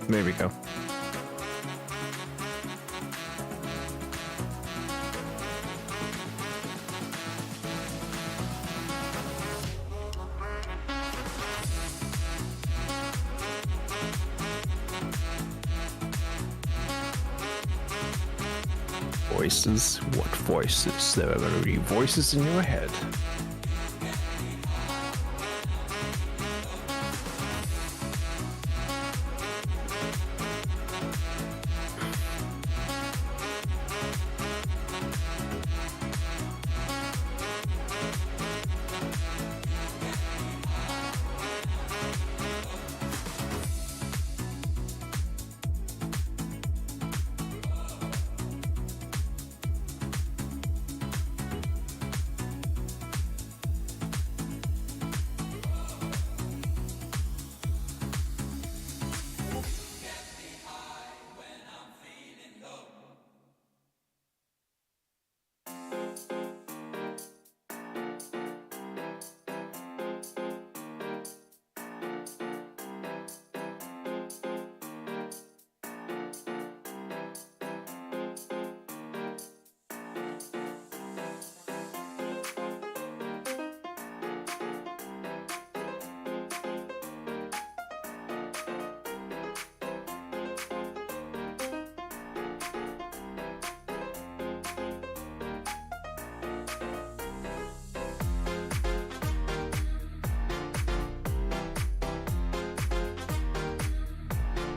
There we go. Voices? What voices? There are already voices in your head.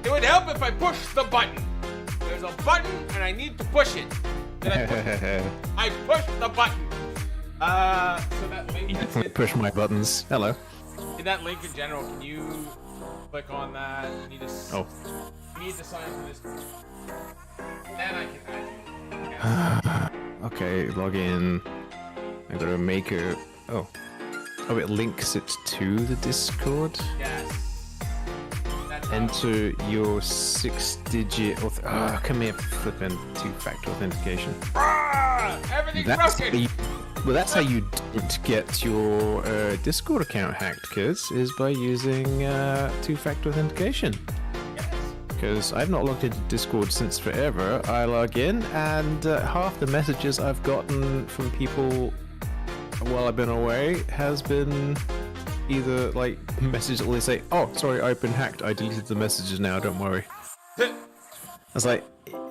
It would help if I push the button. There's a button and I need to push it. I push the button. So that link that's in, Push my buttons. Hello. in that link in general, can you click on that? You need to, Oh. you need to sign up for this. Then I can add you. Okay, log in. I gotta make a. Oh. Oh, it links it to the Discord. Yes. That's how- Enter your 6-digit. Come here, flipping 2-factor authentication. Everything's That's broken. well, that's how you don't get your Discord account hacked, kids, is by using 2-factor authentication. Because I've not logged into Discord since forever. I log in, and half the messages I've gotten from people while I've been away has been either like messages where they say, "Oh, sorry, I've been hacked. I deleted the messages now. Don't worry." I was like,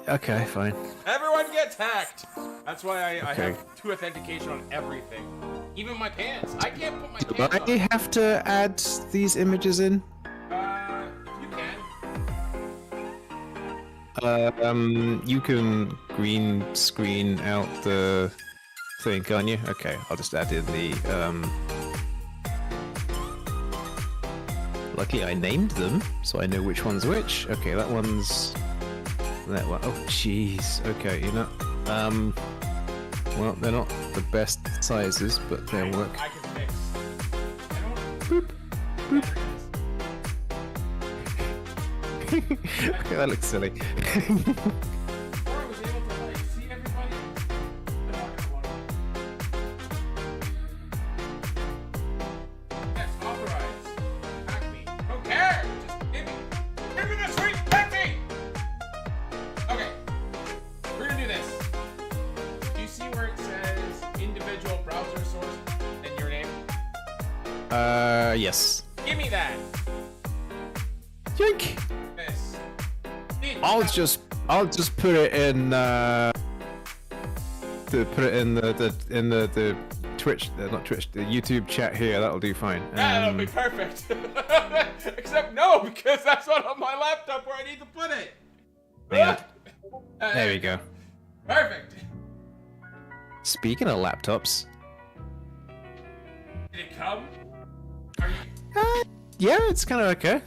"Okay, fine." Everyone gets hacked. That's why I Okay. have 2 authentication on everything. Even my pants. I can't put my Do pants I have to add these images in? on. You can. You can green screen out the thing, can't you? Okay, I'll just add in the, Luckily I named them, so I know which one's which. Okay, that one's... that one. Oh, jeez. Okay, you know, well, they're not the best sizes, but they'll work. I can fix. I don't. Boop. Boop. There it is. Okay, that looks silly. Before I was able to like see everybody. Now I got one. Yes, authorized. Hack me. Don't care. Just give me the sweet Pepsi. Okay, we're gonna do this. Do you see where it says individual browser source and your name? Yes. Give me that. Yoink! This. I'll just put it in the Twitch, not Twitch, the YouTube chat here. That'll do fine. That'll be perfect. Except no, because that's not on my laptop where I need to put it. Yeah. There we go. Perfect. Speaking of laptops, Did it come? Are you yeah, it's kind of okay.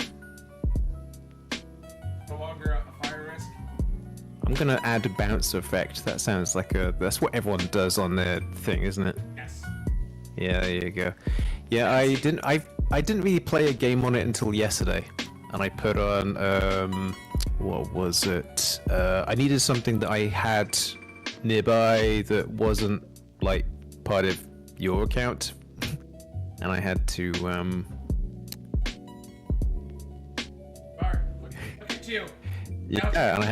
no longer a fire risk? I'm gonna add a bounce effect. That sounds like that's what everyone does on their thing, isn't it? Yes. Yeah, there you go. Yeah, I didn't really play a game on it until yesterday, and I put on what was it? I needed something that I had nearby that wasn't like part of your account, and I had to Bart, look at you. Yeah, and I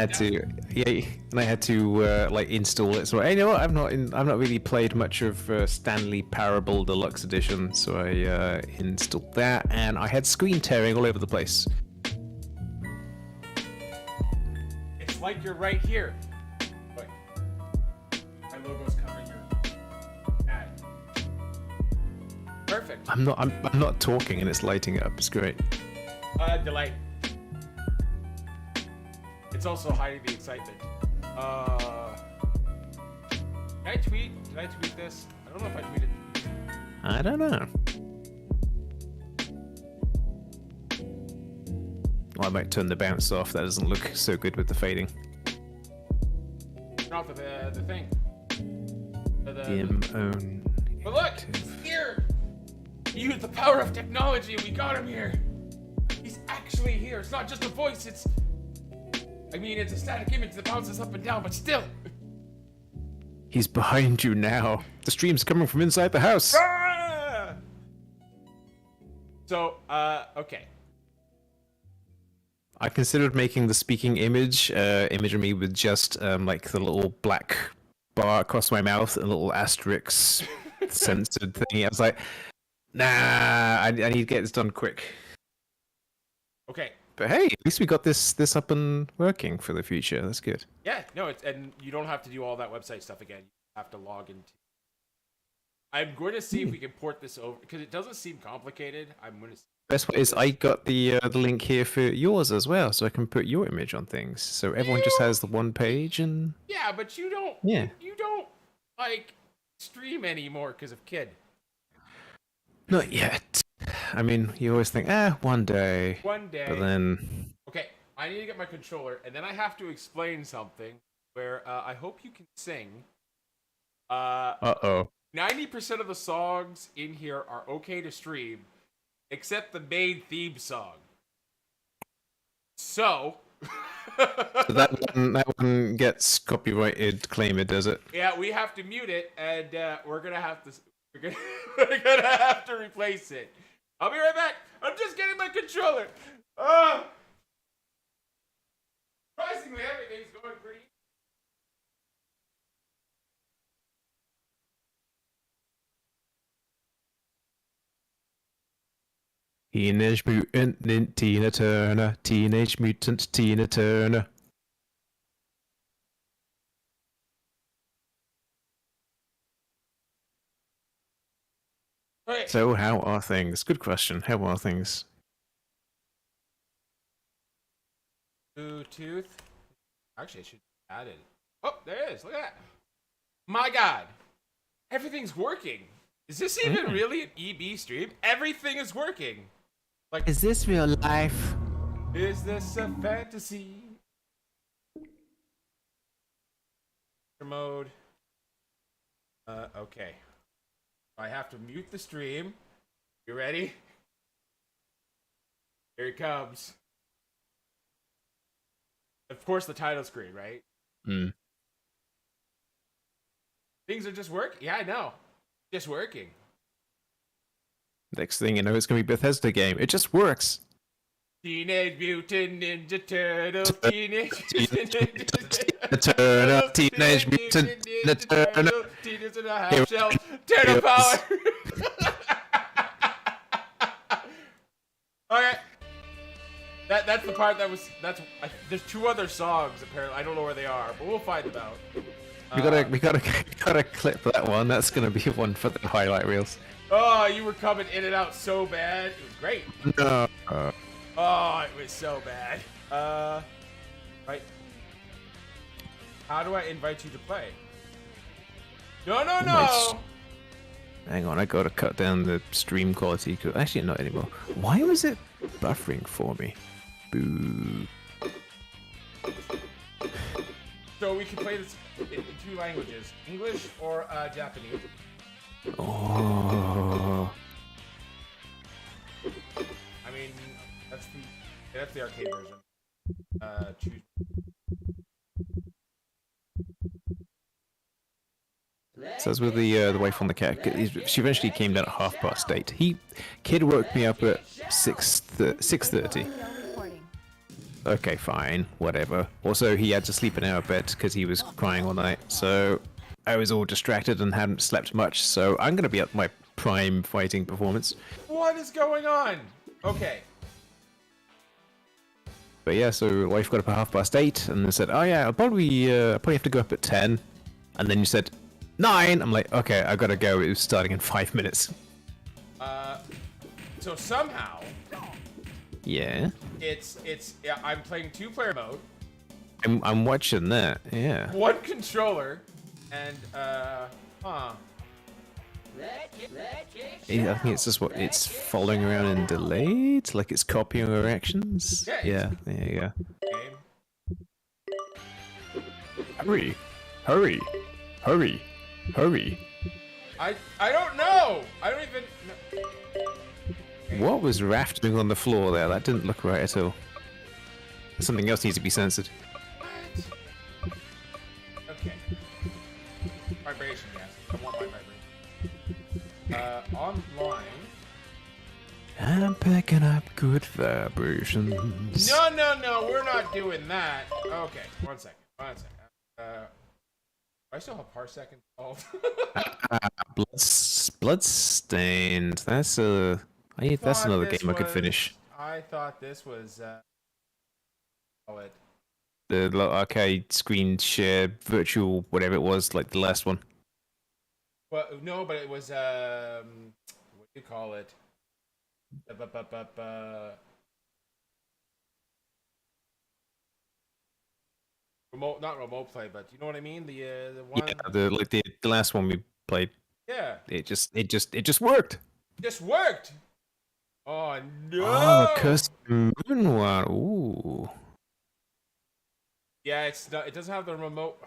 had to, like install it. So you know what? I've not really played much of Stanley Parable Deluxe Edition, so I installed that, and I had screen tearing all over the place. It's like you're right here. Wait. My logo's covering your ad. Perfect. I'm not talking, and it's lighting it up. It's great. Delay. It's also hiding the excitement. Did I tweet this? I don't know if I tweeted. I don't know. Well, I might turn the bounce off. That doesn't look so good with the fading. Turn off the thing. Own. But look, he's here. He used the power of technology, and we got him here. He's actually here. It's not just a voice. It's a static image that bounces up and down, but still. He's behind you now. The stream's coming from inside the house. Ah! So, okay. I considered making the speaking image of me with just like the little black bar across my mouth and a little asterisk censored thingy. I was like, nah, I need to get this done quick. Okay. But hey, at least we got this up and working for the future. That's good. Yeah, no, and you don't have to do all that website stuff again. You have to log into. I'm going to see if we can port this over because it doesn't seem complicated. I'm going to. Best way is I got the link here for yours as well, so I can put your image on things. So everyone just has the one page and. Yeah, but you don't. Yeah. You don't like stream anymore because of kid. Not yet. I mean, you always think, one day. One day. But then. Okay, I need to get my controller, and then I have to explain something where I hope you can sing. 90% of the songs in here are okay to stream, except the main theme song. So. So that one gets copyrighted claimed, does it? Yeah, we have to mute it, and we're gonna have to replace it. I'll be right back. I'm just getting my controller. Surprisingly, everything's going pretty. Teenage Mutant Tina Turner. Teenage Mutant Tina Turner. Okay. So, how are things? Good question. How are things? Bluetooth. Actually, I should add it. Oh, there it is. Look at that. My God. Everything's working. Is this even really an EB stream? Everything is working. Like, is this real life? Is this a fantasy? Mode. Okay. I have to mute the stream. You ready? Here it comes. Of course, the title screen, right? Things are just working. Yeah, I know. Just working. Next thing you know, it's gonna be a Bethesda game. It just works. Teenage Mutant Ninja Turtles. Teenage Mutant Ninja Turtle. Teenage Mutant Ninja Turtle. Teenage in a half shell. Turtle power. Okay. That's the part there's two other songs apparently. I don't know where they are, but we'll find them out. We gotta clip that one. That's gonna be one for the highlight reels. Oh, you were coming in and out so bad. It was great. No. Oh, it was so bad. Right. How do I invite you to play? No. Hang on, I gotta cut down the stream quality. Actually, not anymore. Why was it buffering for me? Boo. So we can play this in two languages, English or Japanese. Oh. I mean, that's the arcade version. Choose. So as with the wife on the cat, she eventually came down at 8:30. Kid woke me up at 6:30. okay, fine, whatever. Also, he had to sleep in our bed because he was crying all night, so I was all distracted and hadn't slept much, so I'm gonna be at my prime fighting performance. What is going on? Okay. But yeah, so wife got up at 8:30 and then said, oh yeah, I'll probably have to go up at 10. And then you said 9. I'm like, okay, I gotta go. It was starting in 5 minutes. So somehow Yeah. yeah, I'm playing 2-player mode. I'm watching that, yeah. 1 controller, and I think it's just what it's following around and delayed, like it's copying our actions. Yeah, Yeah. game. Hurry, hurry, hurry, hurry. I don't know. I don't even. No. What was rafting on the floor there? That didn't look right at all. Something else needs to be censored. What? Okay. Vibration, yes. I want my vibration. Online. I'm picking up good vibrations. No, we're not doing that. Okay, 1 second. I still have parsec involved. Bloodstained. That's another game I could finish. I thought this was it. The arcade screen share virtual whatever it was, like the last one. Well, no, but it was what do you call it? Remote, not remote play, but you know what I mean. The one. Yeah, the last one we played. Yeah. It just worked. Just worked. Oh no! Oh, Cursed Moon one. Ooh. Yeah, it's not. It doesn't have the remote.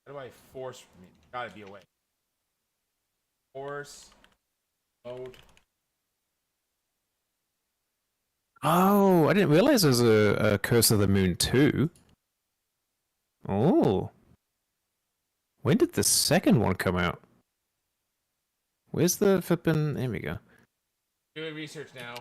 How do I force? Gotta be away. Force mode. Oh, I didn't realize there was a Curse of the Moon 2. Oh. When did the second one come out? Where's the flippin'... There we go. Doing research now.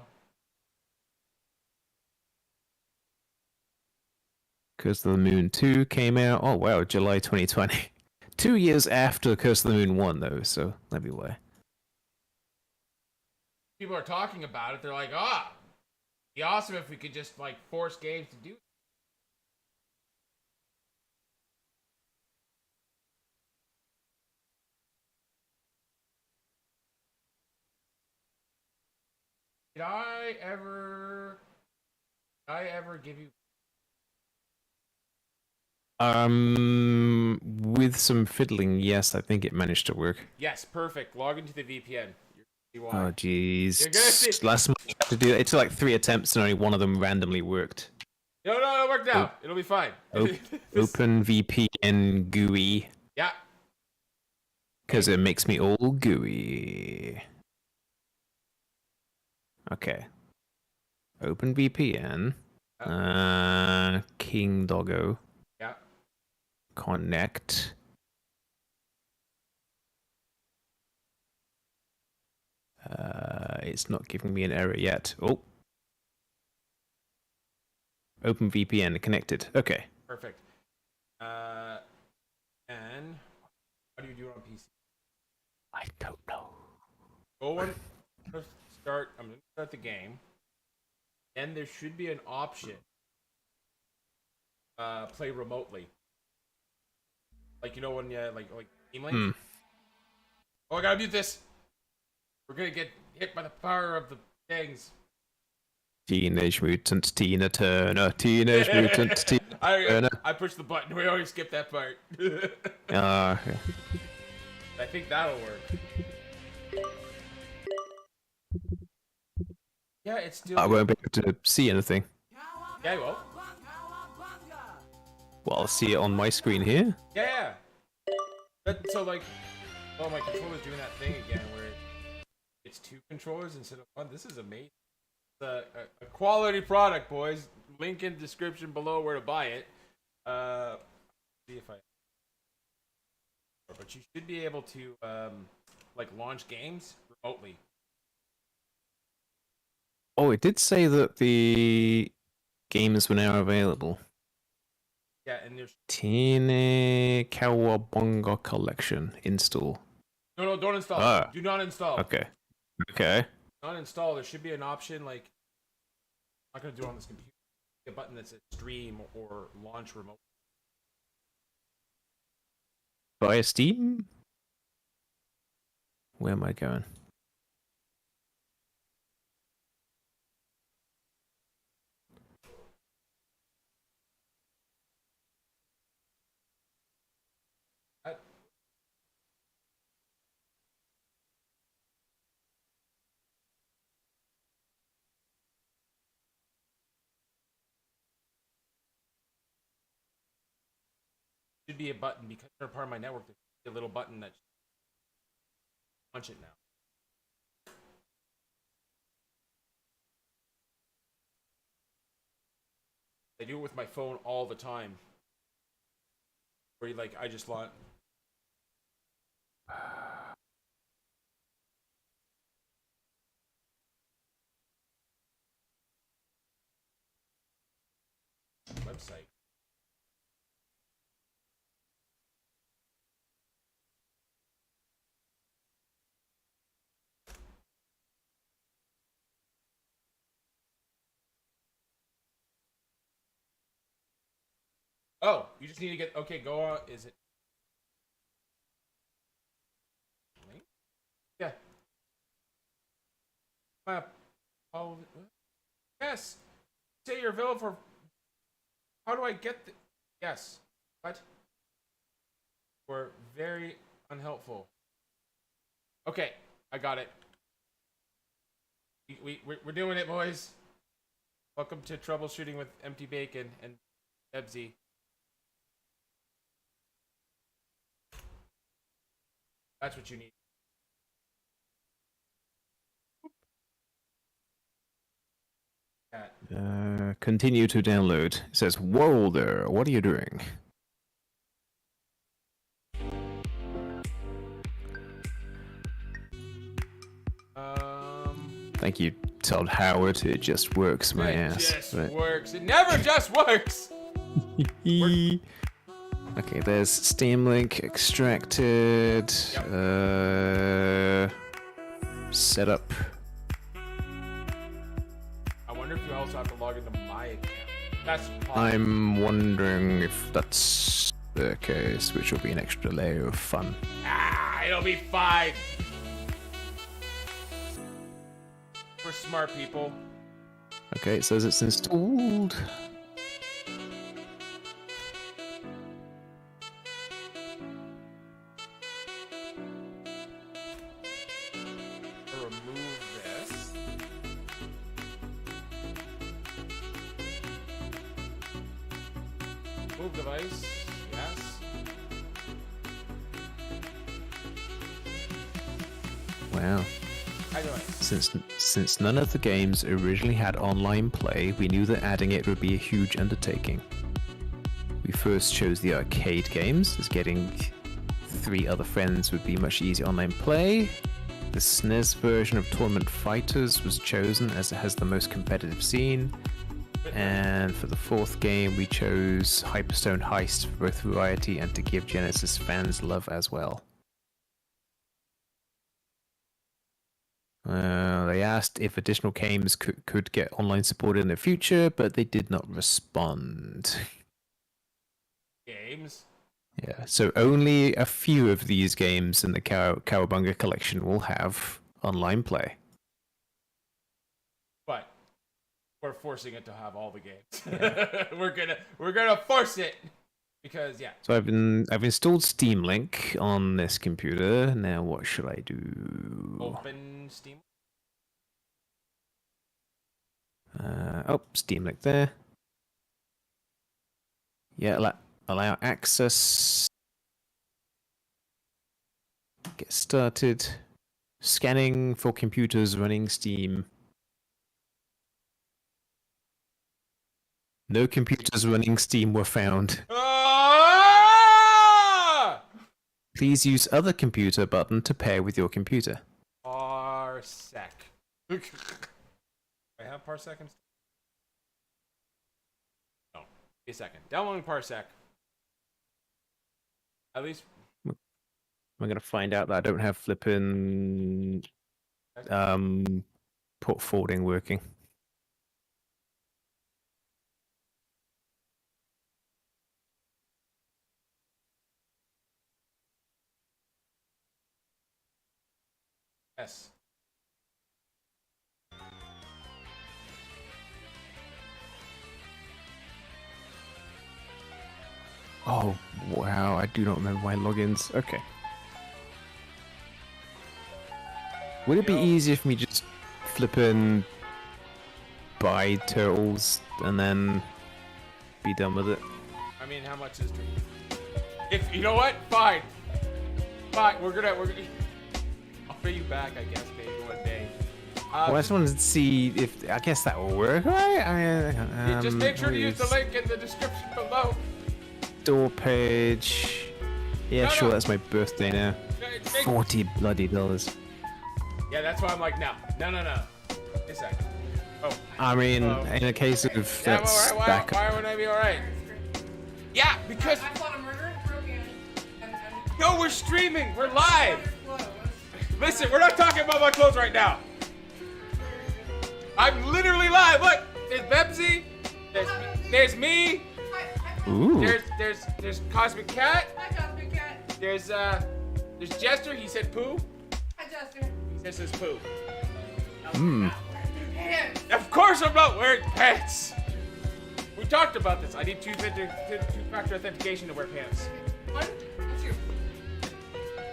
Curse of the Moon 2 came out... Oh, wow, July 2020. 2 years after Curse of the Moon 1, though, so that'd be why. People are talking about it. They're like, ah, it'd be awesome if we could just, like, force games to do. Did I ever give you? With some fiddling, yes, I think it managed to work. Yes, perfect. Log into the VPN. Oh, jeez. You're gonna see. Last month I had to do it. It took like 3 attempts and only one of them randomly worked. No, it worked out. It'll be fine. Open VPN GUI. Yeah. Because it makes me all gooey. Okay. Open VPN. King Doggo. Yeah. Connect. It's not giving me an error yet. Oh. Open VPN connected. Okay. Perfect. And how do you do it on PC? I don't know. Go on. Start. I'm gonna start the game. And there should be an option. Play remotely. Like, you know when you like Team Link? Oh, I gotta mute this. We're gonna get hit by the power of the things. Teenage Mutant Tina Turner. Teenage Mutant Tina Turner. I pushed the button. We always skip that part. Okay. I think that'll work. Yeah, it's still. I won't be able to see anything. Yeah, I will. Well, I'll see it on my screen here. Yeah. So like, oh, my controller's doing that thing again where it's 2 controllers instead of 1. This is amazing. It's a quality product, boys. Link in description below where to buy it. See if I. But you should be able to like launch games remotely. Oh, it did say that the games were now available. Yeah, and there's Teenage Cowabunga Collection. Install. no, don't install. Ah. Do not install. Okay. Okay. Not install. There should be an option like I'm not gonna do it on this computer. A button that says stream or launch remote. Via Steam? Where am I going? Should be a button because they're part of my network. There's a little button that launch it now. I do it with my phone all the time. Where you like, I just launch. Website. Oh, you just need to get okay. Go on. Is it? Yeah. Oh, yes. Say you're available for. How do I get the? Yes. What? We're very unhelpful. Okay, I got it. We're doing it, boys. Welcome to troubleshooting with Empty Bacon and Ebsy. That's what you need. Continue to download. It says, whoa there, what are you doing? Thank you, Todd Howard. It just works, my ass. It just works. It never just works! Okay, there's Steam link extracted. Yep. Setup. I wonder if you also have to log into my account. That's possible. I'm wondering if that's the case, which will be an extra layer of fun. It'll be fine. We're smart people. Okay, it says it's installed. Remove this. Move device. Yes. Wow. How do I? Since none of the games originally had online play, we knew that adding it would be a huge undertaking. We first chose the arcade games, as getting 3 other friends would be much easier online play. The SNES version of Tournament Fighters was chosen as it has the most competitive scene. And for the 4th game, we chose Hyperstone Heist for both variety and to give Genesis fans love as well. They asked if additional games could get online support in the future, but they did not respond. Games? Yeah, so only a few of these games in the Cowabunga collection will have online play. But we're forcing it to have all the games. Yeah. we're gonna force it because yeah. So I've installed Steam Link on this computer. Now what should I do? Open Steam. Oh, Steam Link there. Yeah, allow access. Get started. Scanning for computers running Steam. No computers running Steam were found. Ah! Please use other computer button to pair with your computer. Parsec. I have parsec. a second. Downloading Parsec. At least. I'm gonna find out that I don't have flipping port forwarding working. Yes. Oh wow, I do not remember my logins. Okay. Would it be easier for me just flipping buy turtles and then be done with it? I mean, how much is it? If you know what, fine. We're gonna. I'll pay you back, I guess, maybe one day. Well, I just wanted to see if I guess that will work, right? I mean, just make sure to use the link in the description below. Store page. Yeah, sure. That's my birthday now. $40 bloody. Yeah, that's why I'm like, no. Wait a second. Oh. I mean, in a case of Yeah, that's why would I be alright? Yeah, because. I thought a murder broke in. No, we're streaming. We're live. Listen, we're not talking about my clothes right now. I'm literally live. Look, there's Bebsy. There's me. Ooh. There's Cosmic Cat. Hi, Cosmic Cat. There's Jester. He said poo. Hi, Jester. He says poo. Hmm. Pants. Of course I'm not wearing pants. We talked about this. I need two-factor authentication to wear pants. What? That's your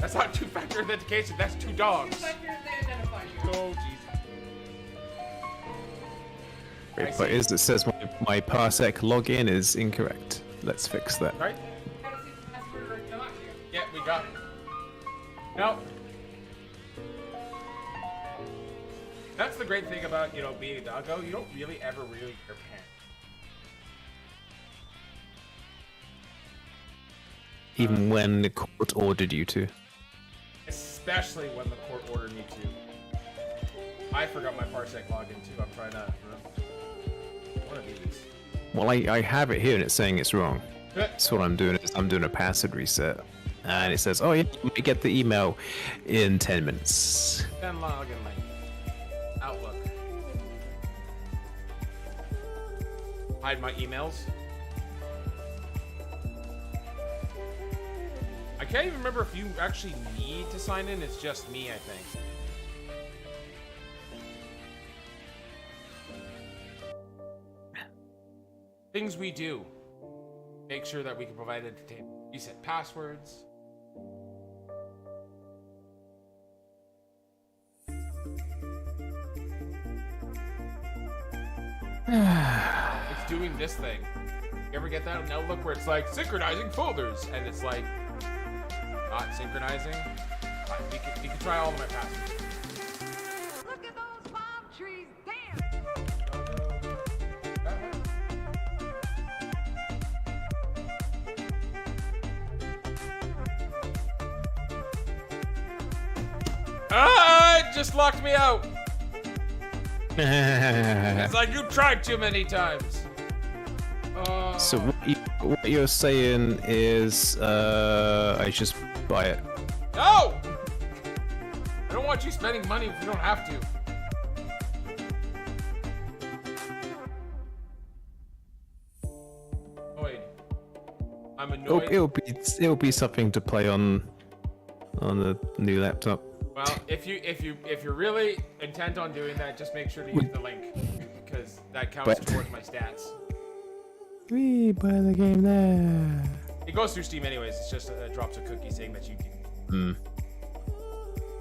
That's not two-factor authentication. That's two dogs. factors they identify you. Oh, Jesus. Great part is it says my parsec login is incorrect. Let's fix that. Right? Gotta see the password or not here. Yeah, we got it. No. That's the great thing about, being a doggo. You don't really ever wear pants. Even when the court ordered you to. Especially when the court ordered me to. I forgot my parsec login too. I'm trying to. One of these. Well, I have it here and it's saying it's wrong. Good. So what I'm doing is I'm doing a password reset. And it says, oh yeah, you get the email in 10 minutes. Then login link. Outlook. Hide my emails. I can't even remember if you actually need to sign in. It's just me, I think. Things we do. Make sure that we can provide entertainment. Reset passwords. It's doing this thing. You ever get that? Now look where it's like synchronizing folders, and it's like not synchronizing. We can try all of my passwords. Look at those palm trees dance. It just locked me out. It's like you tried too many times. So what you're saying is I just buy it. No! I don't want you spending money if you don't have to. Annoyed. I'm annoyed. It'll be something to play on the new laptop. Well, if you're really intent on doing that, just make sure to use the link because that counts towards my stats. We buy the game there. It goes through Steam anyways. It's just drops a cookie saying that you can.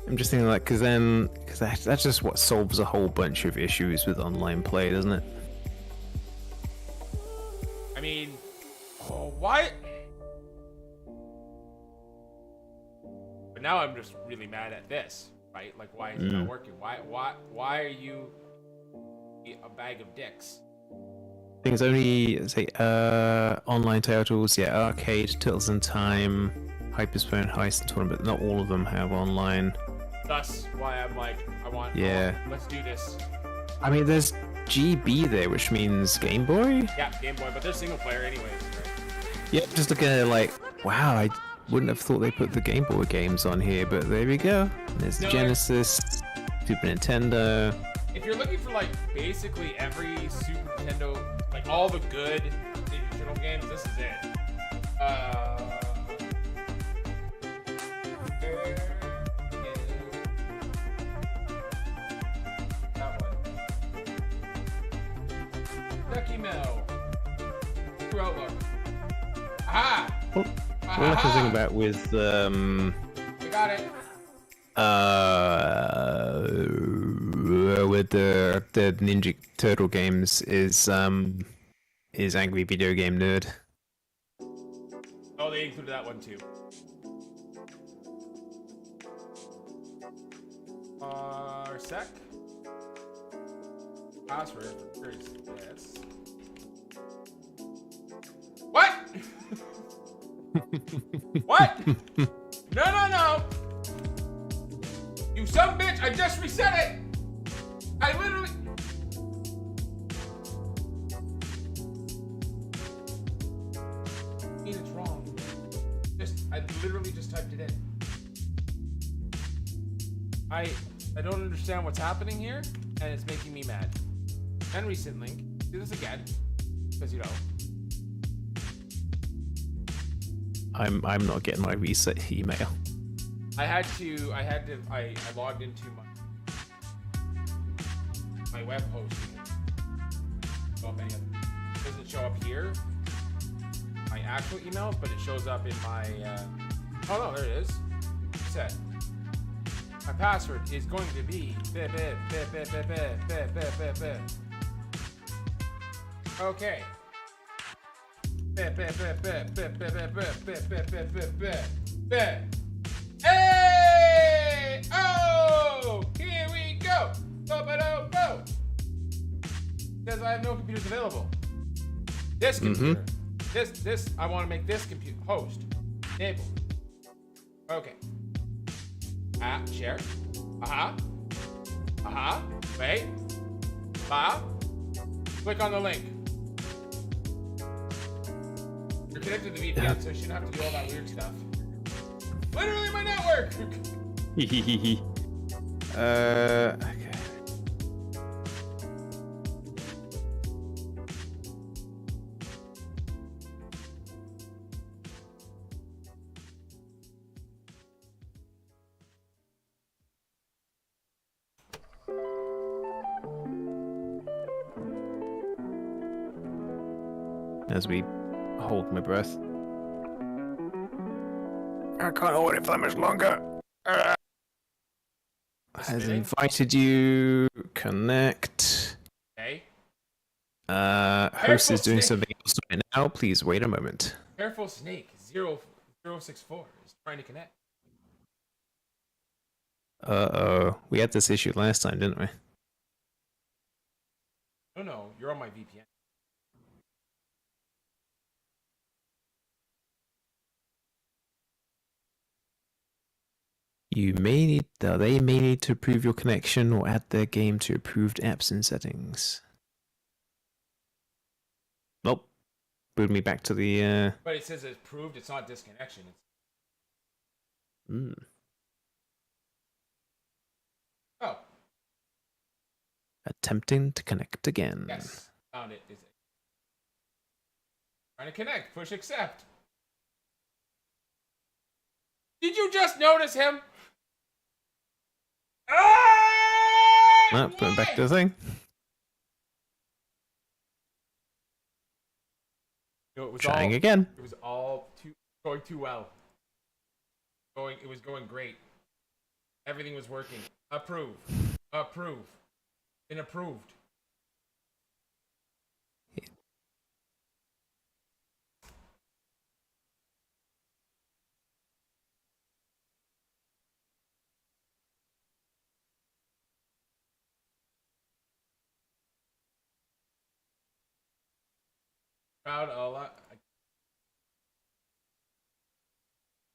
I'm just thinking like, because that's just what solves a whole bunch of issues with online play, doesn't it? I mean, why? But now I'm just really mad at this, right? Like, why is it not working? Why are you a bag of dicks? I think it's only say online titles, yeah, arcade, Turtles in Time, Hyperspawn, Heist, and Tournament. Not all of them have online. That's why I'm like, I want. Yeah. Let's do this. I mean, there's GB there, which means Game Boy. Yeah, Game Boy, but they're single player anyways. Right? Yeah, just looking at it like, wow, I wouldn't have thought they put the Game Boy games on here, but there we go. There's No, Genesis, Super Nintendo. If you're looking for like basically every Super Nintendo, like all the good digital games, this is it. There is that one. Ducky Mill. True Outlook. Aha! What I can think about with We got it. with the Ninja Turtle games is Angry Video Game Nerd. Oh, they included that one too. Sec. Password is yes. What? What? No. You son bitch, I just reset it. I literally. I mean, it's wrong. I literally just typed it in. I don't understand what's happening here, and it's making me mad. And recent link. Do this again, because you know. I'm not getting my reset email. I logged into my web hosting. It doesn't show up here, my actual email, but it shows up in my, oh no, there it is. Set. My password is going to be okay. Hey! Oh! Here we go! Bo-ba-do-bo! Says I have no computers available. This computer. This, I want to make this computer. Host. Enable. Okay. Share. Wait. Click on the link. You're connected to the VPN, so you shouldn't have to do all that weird stuff. Literally my network! Okay. As we hold my breath. I can't hold it for much longer. Has invited you. Connect. Okay. Host is doing Snake. something else right now. Please wait a moment. Careful Snake 0064 is trying to connect. Uh-oh. We had this issue last time, didn't we? No, you're on my VPN. They may need to approve your connection or add their game to approved apps and settings. Nope. Booted me back to the But it says it's approved, it's not disconnection. Oh, attempting to connect again. yes. Found it. Is it? Trying to connect. Push accept. Did you just notice him? Oh, putting back to the thing. No, it was Trying all, again. It was all going too well. It was going great. Everything was working. Approve. Been approved. Proud a lot.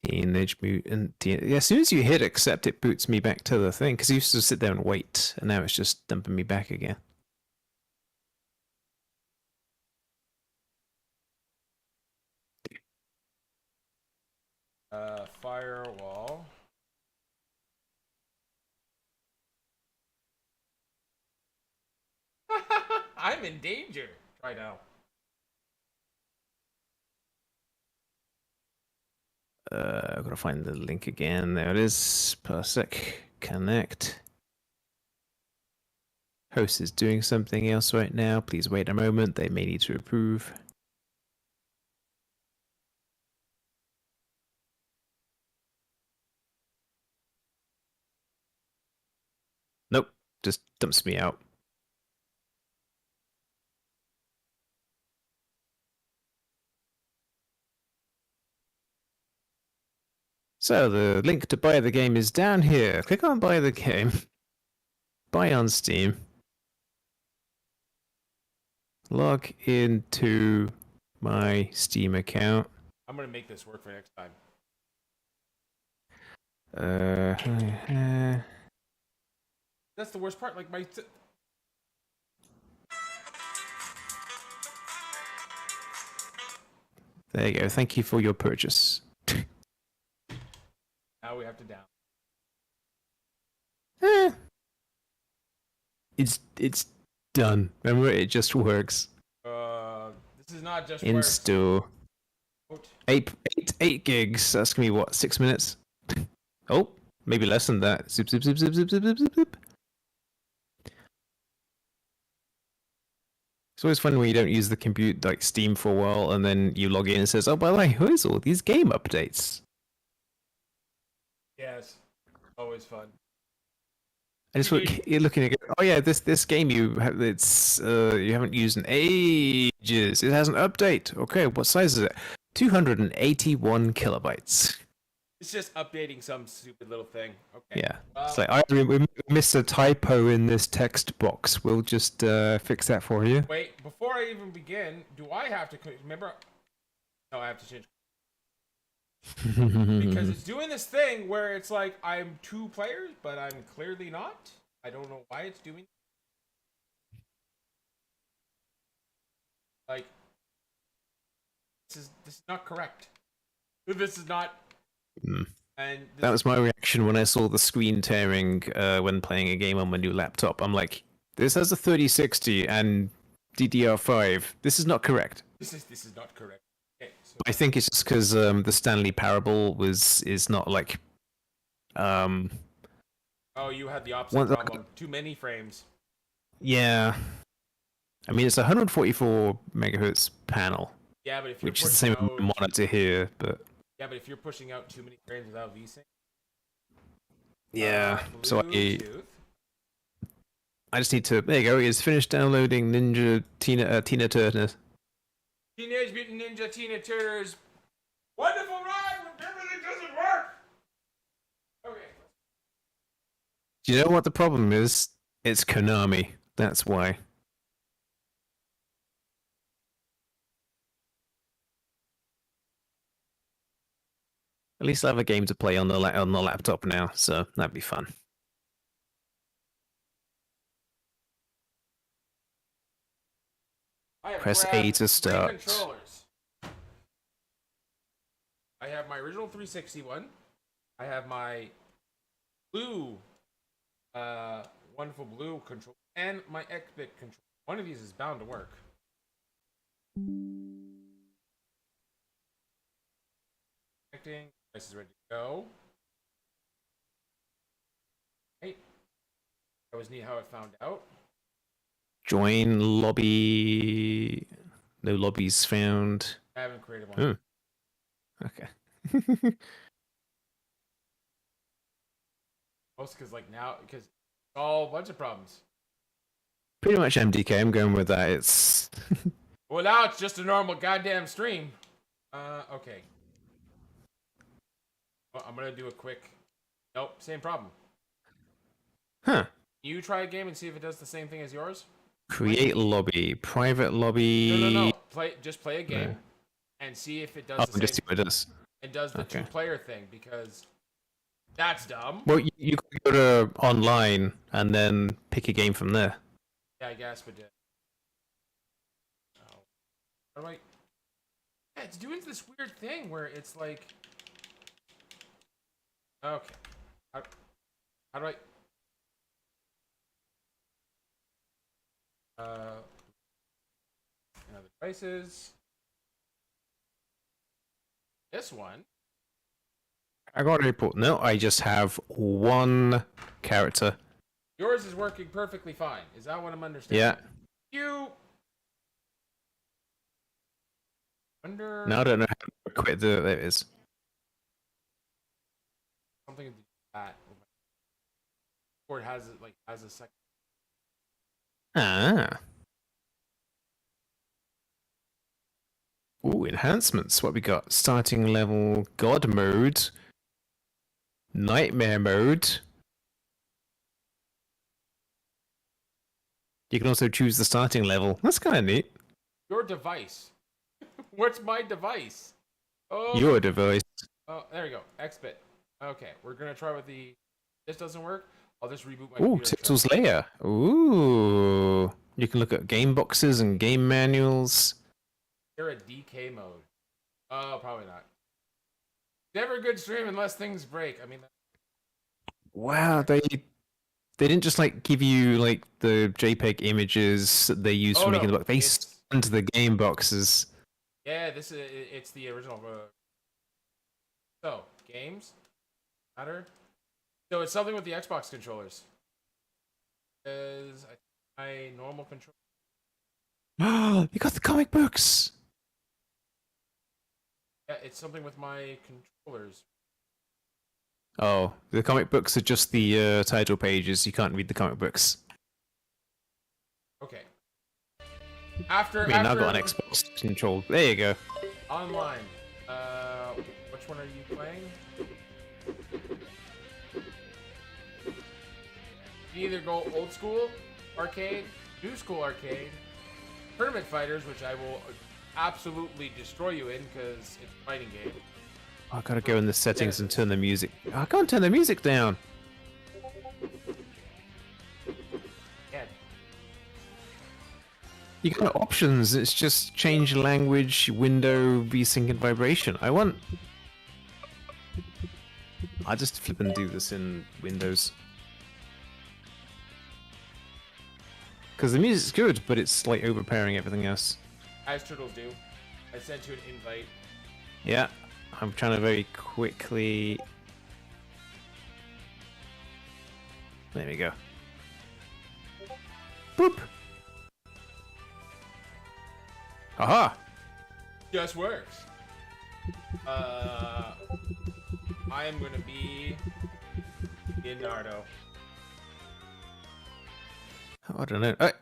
Teenage Mutant. Yeah, as soon as you hit accept, it boots me back to the thing because you used to sit there and wait, and now it's just dumping me back again. firewall. I'm in danger. Try now. I've got to find the link again. There it is. Parsec. Connect. Host is doing something else right now. Please wait a moment. They may need to approve. Nope. Just dumps me out. So the link to buy the game is down here. Click on buy the game. Buy on Steam. Log into my Steam account. I'm gonna make this work for next time. That's the worst part. Like my. There you go. Thank you for your purchase. Now we have to down. It's done. Remember, it just works. This is not just Install. works. 8 gigs. That's gonna be what, 6 minutes? Oh, maybe less than that. Zip zip zip zip zip zip zip zip zip. It's always fun when you don't use the compute like Steam for a while, and then you log in and it says, "Oh, by the way, where's all these game updates?" Yes. Always fun. And it's what you're looking at. Oh yeah, this game you haven't used in ages. It has an update. Okay, what size is it? 281 kilobytes. It's just updating some stupid little thing. Okay. Yeah. It's like, we missed a typo in this text box. We'll just fix that for you. Wait, before I even begin, do I have to remember? No, I have to change. Because it's doing this thing where it's like I'm 2 players, but I'm clearly not. I don't know why it's doing. Like, this is not correct. This is not. And that was my reaction when I saw the screen tearing when playing a game on my new laptop. I'm like, this has a 3060 and DDR5. This is not correct. This is not correct. Okay, so I think it's just because the Stanley Parable is not like. Oh, you had the opposite problem. Too many frames. Yeah. I mean, it's a 144 megahertz panel. Yeah, but if you're which is the same out, monitor here, but. Yeah, but if you're pushing out too many frames without VSync. Yeah. So Bluetooth. I just need to. There you go. It's finished downloading Tina Turner. Teenage Mutant Ninja Tina Turner's wonderful ride when everything doesn't work. Okay. Do you know what the problem is? It's Konami. That's why. At least I have a game to play on the laptop now, so that'd be fun. Press A to start. Controllers. I have my original 360 one. I have my blue, wonderful blue controller, and my X-Bit controller. One of these is bound to work. Connecting. This is ready to go. Right. That was neat how it found out. Join lobby. No lobbies found. I haven't created one. Okay. Most because because all a bunch of problems. Pretty much MDK. I'm going with that. It's. Well, now it's just a normal goddamn stream. Okay. Well, I'm gonna do a quick. Nope, same problem. Huh. You try a game and see if it does the same thing as yours. Create lobby, private lobby. No. Just play a game and see if it does the same. Just see what it does. It does the 2-player thing because that's dumb. Well, you could go to online and then pick a game from there. Yeah, I guess, but yeah, it's doing this weird thing where it's like Okay. How do I? Other devices. This one. I got a report. No, I just have one character. Yours is working perfectly fine. Is that what I'm understanding? Yeah. You. Under. Now I don't know how to quit the. There it is. Something to do with that. Or it has it like has a second. Ah. Ooh, enhancements. What we got? Starting level, God mode, Nightmare mode. You can also choose the starting level. That's kind of neat. Your device. What's my device? Oh. Your device. Oh, there you go. Xbit. Okay, we're gonna try with the. This doesn't work. I'll just reboot my. Ooh, computer and Title's layer. Ooh. You can look at game boxes and game manuals. They're a DK mode. Oh, probably not. Never a good stream unless things break. I mean. Wow, they didn't just like give you like the JPEG images that they use for making the box. They scanned the game boxes. Yeah, it's the original. So games matter. So it's something with the Xbox controllers. Is my normal control. You got the comic books. Yeah, it's something with my controllers. Oh, the comic books are just the title pages. You can't read the comic books. Okay. After I mean, I've got an Xbox control. There you go. Online. Which one are you playing? You either go old school arcade, new school arcade, tournament fighters, which I will absolutely destroy you in because it's a fighting game. I gotta go in the settings and turn the music. I can't turn the music down. Yeah. You got options. It's just change language, window, VSync, and vibration. I just flip and do this in Windows. Because the music's good, but it's like overpowering everything else. As turtles do. I sent you an invite. Yeah, I'm trying to very quickly. There we go. Boop. Aha! Just works. I am gonna be in Nardo. I don't know. I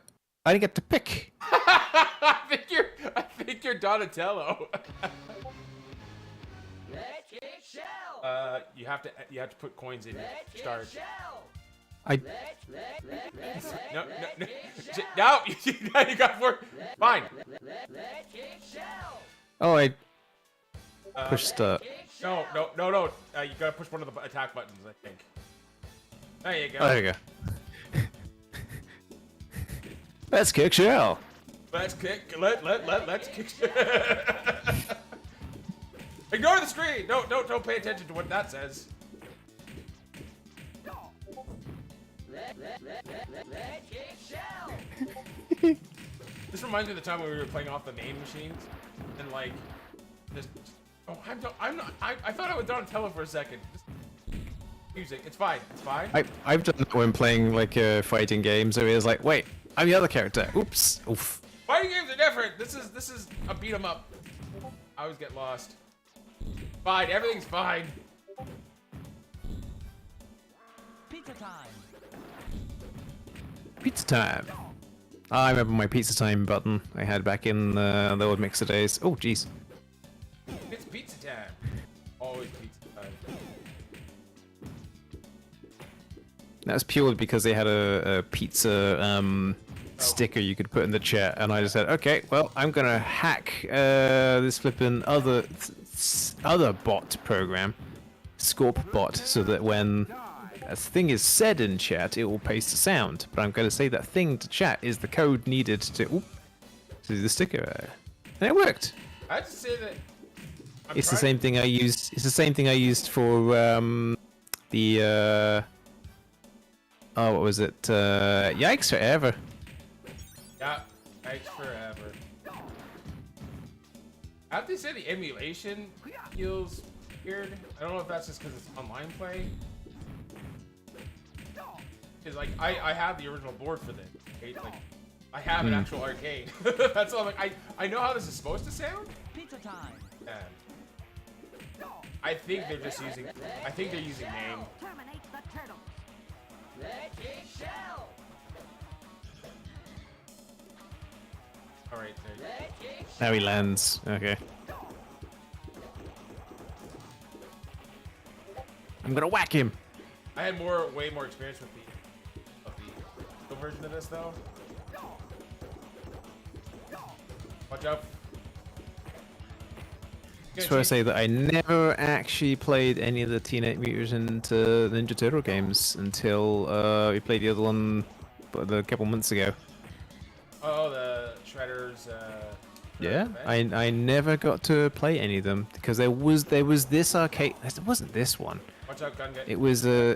didn't get to pick. I think you're Donatello. Let's get shell. You have to put coins in to start. I No, no, you got four. Fine. Let's get shell. oh I pushed No. You gotta push one of the attack buttons, I think. There you go. Oh, there you go. Let's kick shell. Let's kick. Let's kick. Ignore the screen. Don't pay attention to what that says. Let's get shell. This reminds me of the time when we were playing off the name machines, and like, just. Oh, I'm not. I thought I was Donatello for a second. Just music. It's fine. It's fine. I've done that when playing like fighting games. So it's like, wait, I'm the other character. Oops. Oof. Fighting games are different. This is a beat 'em up. I always get lost. Fine. Everything's fine. Pizza time. Pizza time. I remember my pizza time button I had back in the old Mixer days. Oh, jeez. It's pizza time. Always pizza time. That's purely because they had a pizza sticker you could put in the chat, and I just said, okay, well, I'm gonna hack this flippin' other bot program, Scorp bot, so that when a thing is said in chat, it will paste a sound. But I'm gonna say that thing to chat is the code needed to do the sticker, and it worked. I have to say that It's the same thing I used. It's the same thing I used for the oh, what was it? Yikes Forever. Yeah, thanks forever. I have to say the emulation feels weird. I don't know if that's just because it's online play. Because like I have the original board for this. Okay? Like I have an actual arcade. That's all. I'm like I know how this is supposed to sound. Pizza time. And I think they're just using. I think they're using name. Terminate the turtle. Let it shell. All right, there. Let it Now he lands. Okay. I'm gonna whack him. I had way more experience with the version of this though. Watch out. Just want to say that I never actually played any of the Teenage Mutant Ninja Turtle games until we played the other one a couple months ago. Oh, the Shredder's. Yeah, I never got to play any of them because there was this arcade. It wasn't this one. Watch out, gun get. It was a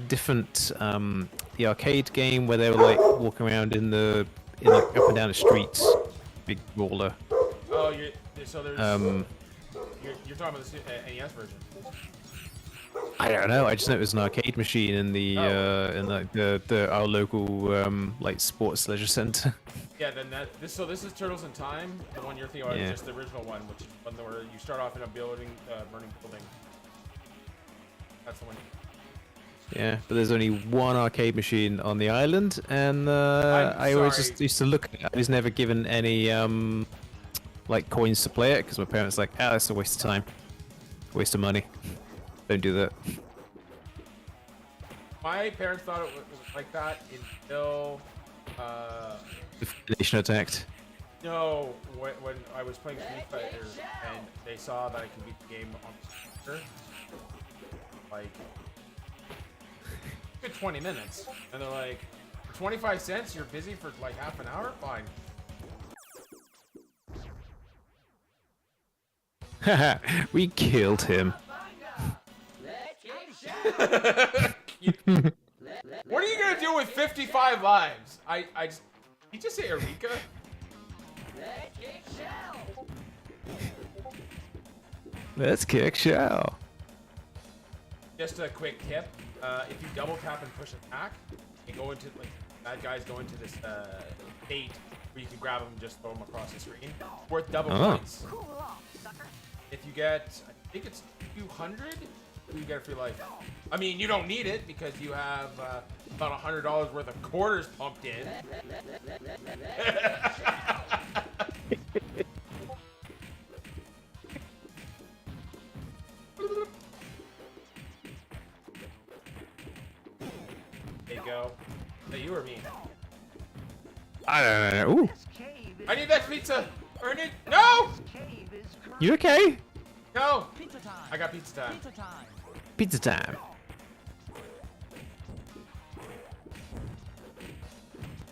different the arcade game where they were like walking around in like up and down the streets, big roller. Oh, so there's. You're talking about the NES version. I don't know. I just know it was an arcade machine in the in like the our local like sports leisure center. Yeah, then this is Turtles in Time. The one you're thinking about is just the original one, which is one where you start off in a building, burning building. That's the one. Yeah, but there's only one arcade machine on the island, and I always just used to look at it. I was never given any like coins to play it because my parents were like, ah, that's a waste of time, waste of money. Don't do that. My parents thought it was like that until The nation attacked. no, when I was playing Street Fighter and they saw that I could beat the game on computer, like good 20 minutes, and they're like, for 25 cents, you're busy for like half an hour? Fine. Haha, we killed him. What are you gonna do with 55 lives? Did you just say Eureka? Let's kick shell. Just a quick tip: if you double tap and push attack, you go into like bad guys go into this bait where you can grab them and just throw them across the screen. Worth double points. If you get, I think it's 200, you get a free life. I mean, you don't need it because you have about $100 worth of quarters pumped in. There you go. Is that you or me? I don't know. Ooh, I need that pizza! Earn it! No! you okay? No! Pizza time. I got pizza time. Pizza time. Pizza time.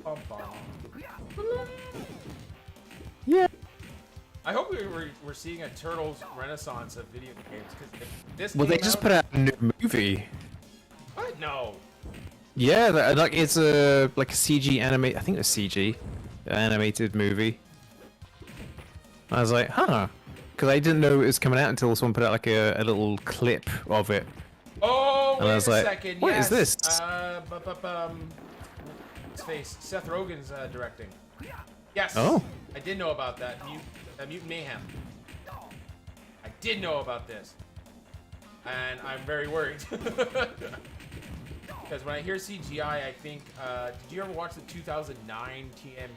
Bum, bum. Yeah. I hope we're seeing a Turtles renaissance of video games because this. Well, they came just out- put out a new movie. What? No. Yeah, like it's a like a CG animate. I think it's CG animated movie. I was like, huh, because I didn't know it was coming out until someone put out like a little clip of it. Oh, And wait I was a like, second. what yes. is this? His face. Seth Rogen's directing. Yes. Oh. I did know about that. Mutant Mayhem. I did know about this, and I'm very worried. Because when I hear CGI, I think. Did you ever watch the 2009 TM?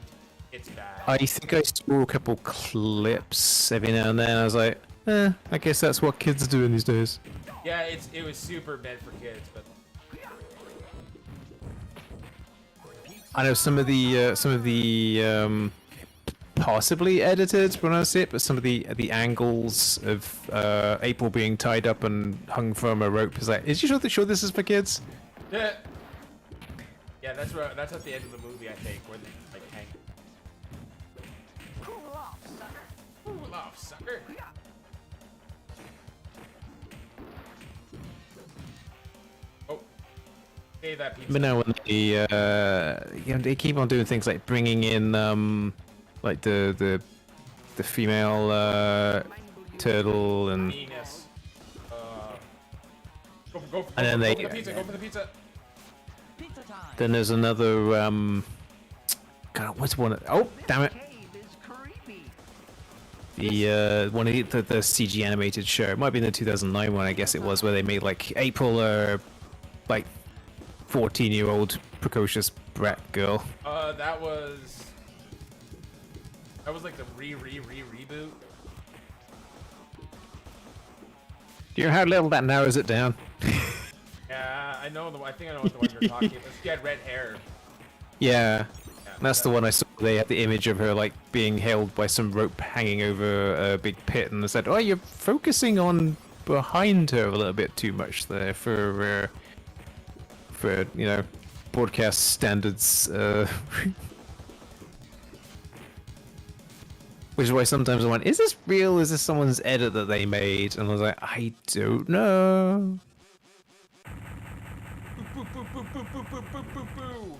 It's bad. I think I saw a couple clips every now and then. I was like, I guess that's what kids are doing these days. Yeah, it was super meant for kids, but I know some of the possibly edited when I see it, but some of the angles of April being tied up and hung from a rope is like, is you sure this is for kids? yeah, that's at the end of the movie, I think, where they like hang. Cool off, sucker. Hey, that pizza. But now when they keep on doing things like bringing in like the female turtle and Venus. Go for then the pizza. Go for the pizza. Pizza time. then there's another God, what's one? Oh, damn it! Cave is creepy. The one of the CG animated show. It might be in the 2009 one, I guess it was, where they made like April, like 14-year-old precocious brat girl. That was like the reboot. Do you know how little that narrows it down? Yeah, I know I think I know what the one you're talking about. She had red hair. Yeah. Yeah, That's the one I saw. They had the image of her like being held by some rope hanging over a big pit, and they said, "Oh, you're focusing on behind her a little bit too much there for you know, broadcast standards." Which is why sometimes I went, "Is this real? Is this someone's edit that they made?" And I was like, "I don't know." Boo, boo, boo, boo, boo, boo, boo, boo, boo.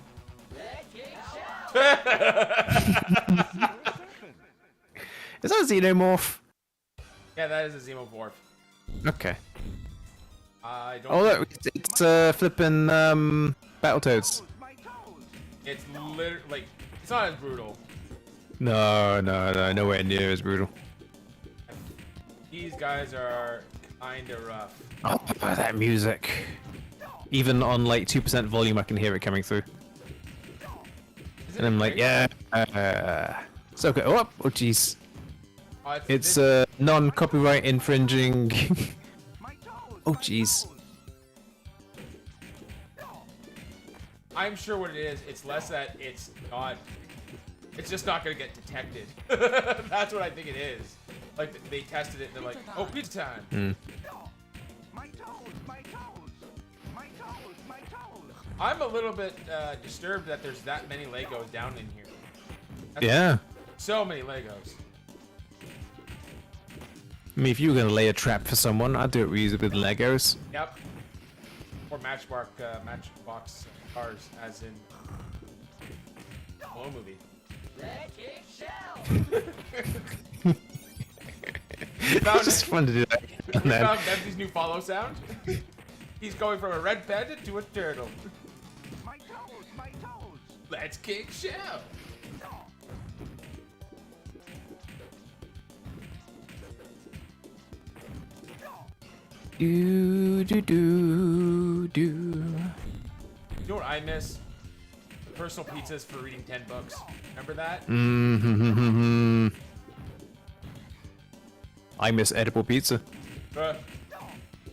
Is that a xenomorph? Yeah, that is a xenomorph. Okay. I don't. Oh look, it's flipping Battletoads. My toes. It's literally like it's not as brutal. No, nowhere near as brutal. These guys are kinda rough. Oh, that music. Even on like 2% volume, I can hear it coming through. Isn't And I'm it like, great? yeah. So okay. Oh jeez. Oh, It's this- non-copyright infringing. My toes. Oh jeez. I'm sure what it is. It's less that it's not. It's just not gonna get detected. That's what I think it is. Like they tested it and they're like, oh, pizza time. My toes. My toes. My toes. My toes. I'm a little bit disturbed that there's that many Legos down in here. That's Yeah. So many Legos. I mean, if you were gonna lay a trap for someone, I'd do it with Legos. Yep. Or Matchbox cars, as in Hello movie. It's just fun to do that. You And then- found Bevsy's new follow sound? He's going from a red panda to a turtle. My toes. My toes. Let's kick shell. Do do do do. You know what I miss? Personal pizzas for reading 10 books. Remember that? Mm-hmm. I miss edible pizza.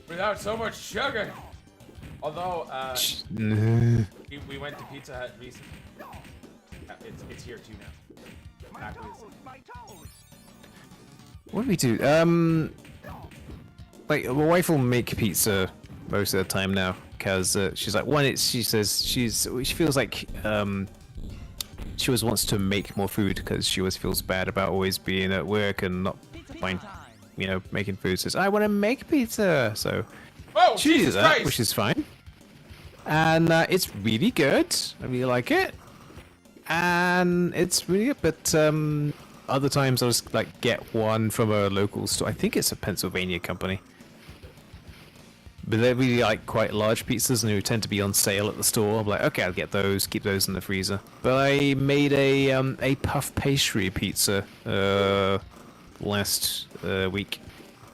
Without so much sugar. Although, Mm. we went to Pizza Hut recently. It's here too now. My Back toes. with- My toes. What do we do? Like my wife will make pizza most of the time now because she's like she says she feels like she always wants to make more food because she always feels bad about always being at work and not find making food. Says I want to make pizza, so Oh, she does Jesus that, Christ! which is fine. And it's really good. I really like it, and it's really good. But other times I'll just like get one from a local store. I think it's a Pennsylvania company. But they're really like quite large pizzas and they tend to be on sale at the store. I'm like, okay, I'll get those, keep those in the freezer. But I made a puff pastry pizza last week.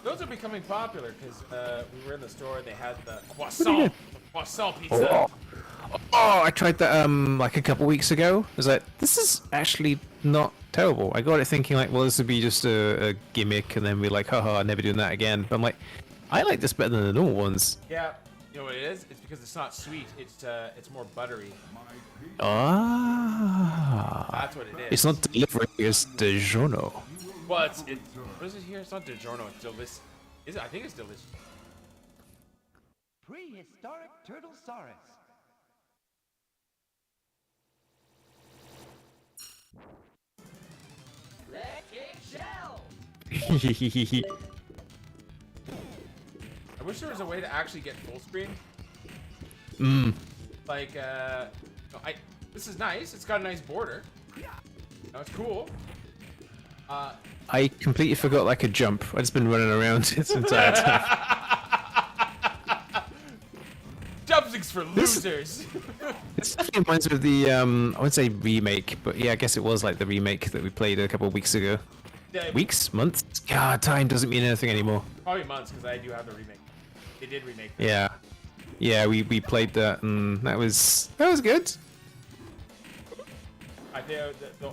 Those are becoming popular because we were in the store and they had the do you croissant pizza. Oh, I tried that like a couple weeks ago. I was like, this is actually not terrible. I got it thinking like, well, this would be just a gimmick, and then we're like, haha, I'm never doing that again. But I'm like, I like this better than the normal ones. Yeah, you know what it is? It's because it's not sweet. It's more buttery. Ah, That's what it is. it's not delivery, it's DiGiorno. Well, what is it here? It's not DiGiorno. It's delicious. Is it? I think it's delicious. Prehistoric Turtlesaurus. Let's kick shell. I wish there was a way to actually get full screen. Mm. like, this is nice. It's got a nice border. It's cool. I completely forgot I could jump. I've just been running around this entire time. Jumpsticks for losers. This definitely reminds me of the, I wouldn't say remake, but yeah, I guess it was like the remake that we played a couple of weeks ago. Yeah, Weeks? Months? God, time doesn't mean anything anymore. probably months, because I do have the remake. They did remake that. Yeah. Yeah, we played that, and that was good. I think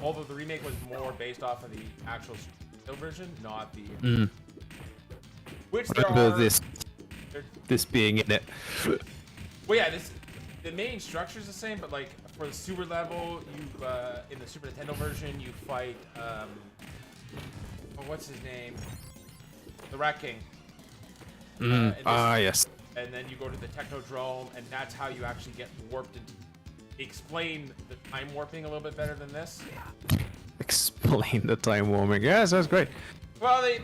although the remake was more based off of the actual Super Nintendo version, not the... Which I there remember are... this being in it. Well, yeah, the main structure's the same, but like for the super level, you in the Super Nintendo version, you fight what's his name? The Rat King. Yes. And then you go to the Technodrome, and that's how you actually get warped into. Explain the time warping a little bit better than this. Explain the time warming. Yeah, sounds great. Well, in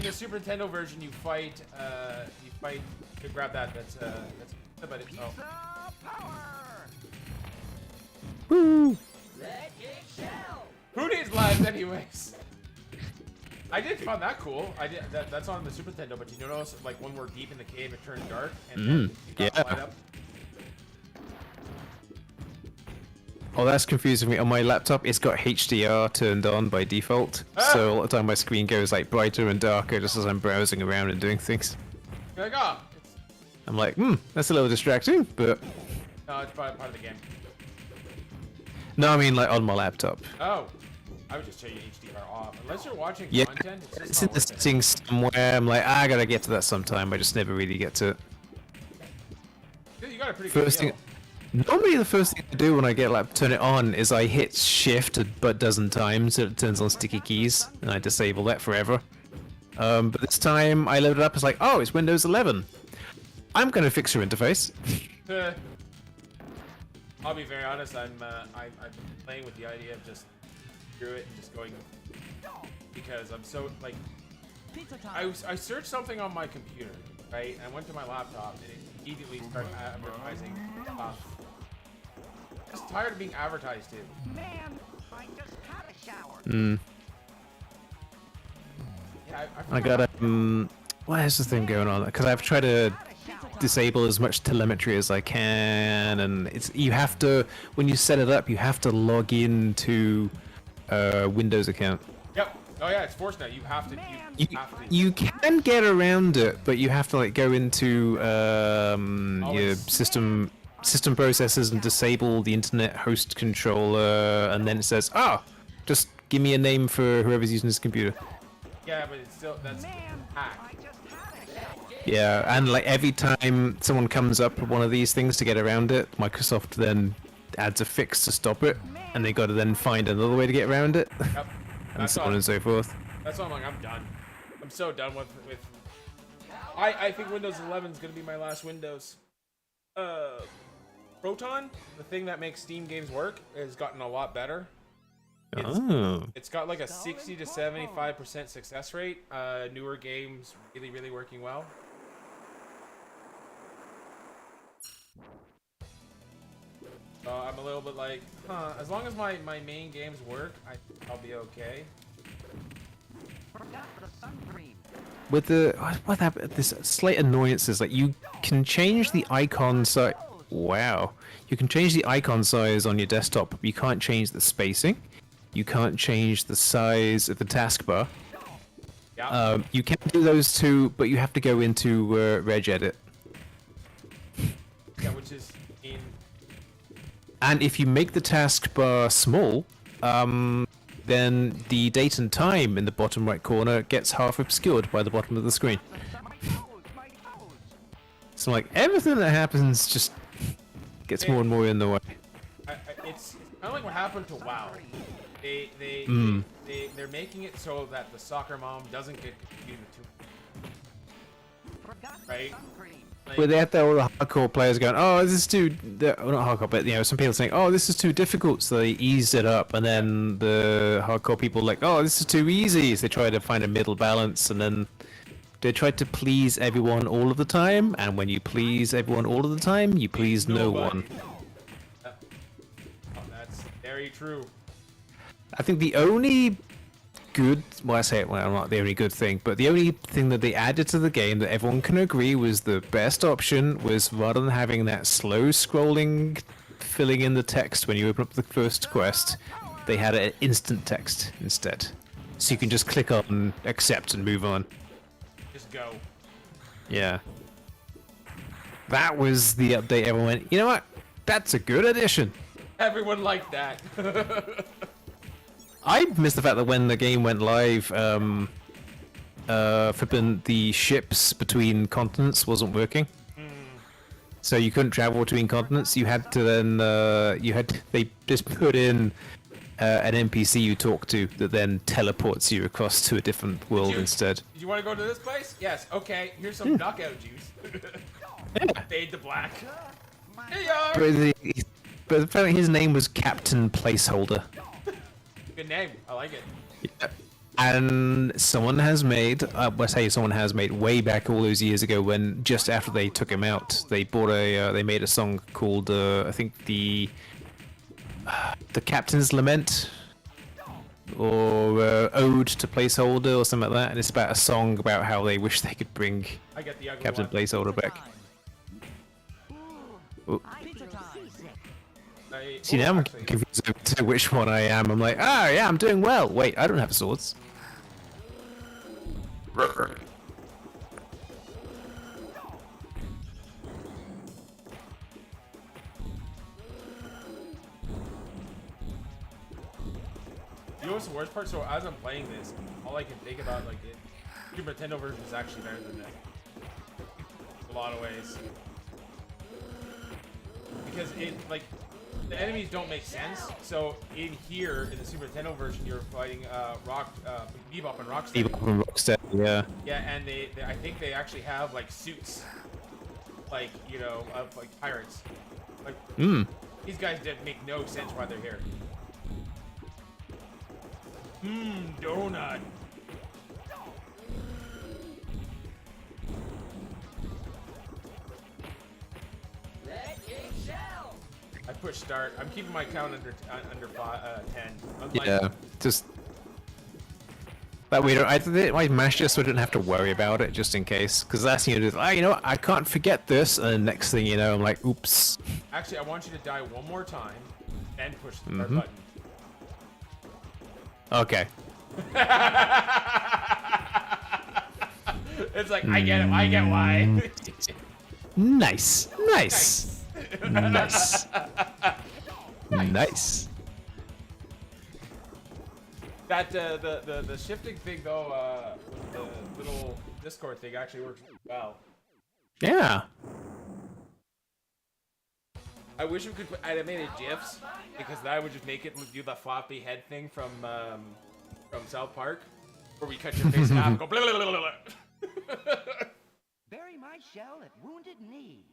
the Super Nintendo version, you fight to grab that. That's about it. Oh. Woo! Who needs lives anyways? I did find that cool. I did that's on the Super Nintendo, but you notice like when we're deep in the cave, it turns dark and then it got light up. Oh, that's confusing me. On my laptop, it's got HDR turned on by default, so a lot of time my screen goes like brighter and darker just as I'm browsing around and doing things. You're like, oh, I'm like, that's a little distracting, but no, it's part of the game. no, I mean like on my laptop. Oh, I would just tell you HDR off. Unless you're watching Yeah, content, it's it's just in not the worth it. settings somewhere. I'm like, I gotta get to that sometime. I just never really get to it. Dude, you got a pretty good First deal. thing. Normally, the first thing I do when I get turn it on is I hit shift a dozen times so it turns on sticky keys, and I disable that forever. But this time I loaded it up. It's like, oh, it's Windows 11. I'm gonna fix your interface. I'll be very honest. I've been playing with the idea of just through it and just going because I'm so like Pizza time. I searched something on my computer, right? I went to my laptop and it immediately started advertising stuff. Just tired of being advertised to. Man, I just had a shower. Yeah, I got what is the thing going on? Because I've tried to disable as much telemetry as I can, and you have to when you set it up, you have to log into a Windows account. Yep. Oh yeah, it's forced now. You have to. You have to. You can get around it, but you have to like go into your system processes and disable the internet host controller, and then it says, just give me a name for whoever's using this computer. Yeah, but it's still that's hack. Yeah, and like every time someone comes up with one of these things to get around it, Microsoft then adds a fix to stop it, and they got to then find another way to get around it, Yep. and so on and so forth. That's why I'm like, I'm done. I'm so done with. I think Windows 11 is gonna be my last Windows. Proton, the thing that makes Steam games work, has gotten a lot better. It's got like a 60 to 75% success rate. Newer games really working well. So I'm a little bit like, as long as my main games work, I'll be okay. With the what happened? This slight annoyance is like you can change the icon size. Wow, you can change the icon size on your desktop, but you can't change the spacing. You can't change the size of the taskbar. Yeah. You can do those two, but you have to go into regedit. Yeah, which is in. And if you make the taskbar small, then the date and time in the bottom right corner gets half obscured by the bottom of the screen. So like everything that happens just gets more and more in the way. It's kind of like what happened to WoW. They're making it so that the soccer mom doesn't get confused too. Right? Like, Where they had all the hardcore players going, oh, this is too, well, not hardcore, but some people saying, oh, this is too difficult, so they eased it up, and then the hardcore people like, oh, this is too easy, so they try to find a middle balance, and then They tried to please everyone all of the time, and when you please everyone all of the time, you please no one. Oh, that's very true. I think the only good, well, I say it, well, not the only good thing, but the only thing that they added to the game that everyone can agree was the best option was rather than having that slow scrolling, filling in the text when you open up the first quest, they had an instant text instead. So you can just click on accept and move on. Just go. Yeah. That was the update everyone went, you know what? That's a good addition. Everyone liked that. I missed the fact that when the game went live, flipping the ships between continents wasn't working. So you couldn't travel between continents. You had to then, they just put in an NPC you talk to that then teleports you across to a different world instead. Did you want to go to this place? Yes. Okay. Here's some knockout juice. Fade to black. Here you are. But apparently his name was Captain Placeholder. Good name. I like it. Yeah. And someone has made, someone has made way back all those years ago when just after they took him out, they bought they made a song called, I think the Captain's Lament or Ode to Placeholder or something like that. And it's about a song about how they wish they could bring I get the ugly Captain one. Placeholder back. Oh. Pizza time. See, now I'm actually, confused as to which one I am. I'm like, oh yeah, I'm doing well. Wait, I don't have swords. You know what's the worst part? So as I'm playing this, all I can think about, like, the Super Nintendo version is actually better than that. In a lot of ways. Because it, like, the enemies don't make sense. So in here, in the Super Nintendo version, you're fighting Bebop and Rocksteady. Bebop and Rocksteady, yeah. Yeah, and they I think they actually have like suits, like, you know, of like pirates. Like these guys didn't make no sense why they're here. Donut. I push start. I'm keeping my count under 10. Unlike, Yeah, just that way. I mashed just so I didn't have to worry about it, just in case. Because last thing you do is, you know what? I can't forget this, and the next thing you know, I'm like, oops. Actually, I want you to die one more time, and push the start button. Okay. It's like, I get it. I get why. Nice. Nice. Nice. That the shifting thing though, the little Discord thing actually works well. Yeah. I wish we could put animated GIFs, because that would just make it do the floppy head thing from South Park, where we cut your face in half and go blah, blah, blah, blah, blah. Bury my shell at Wounded Knee.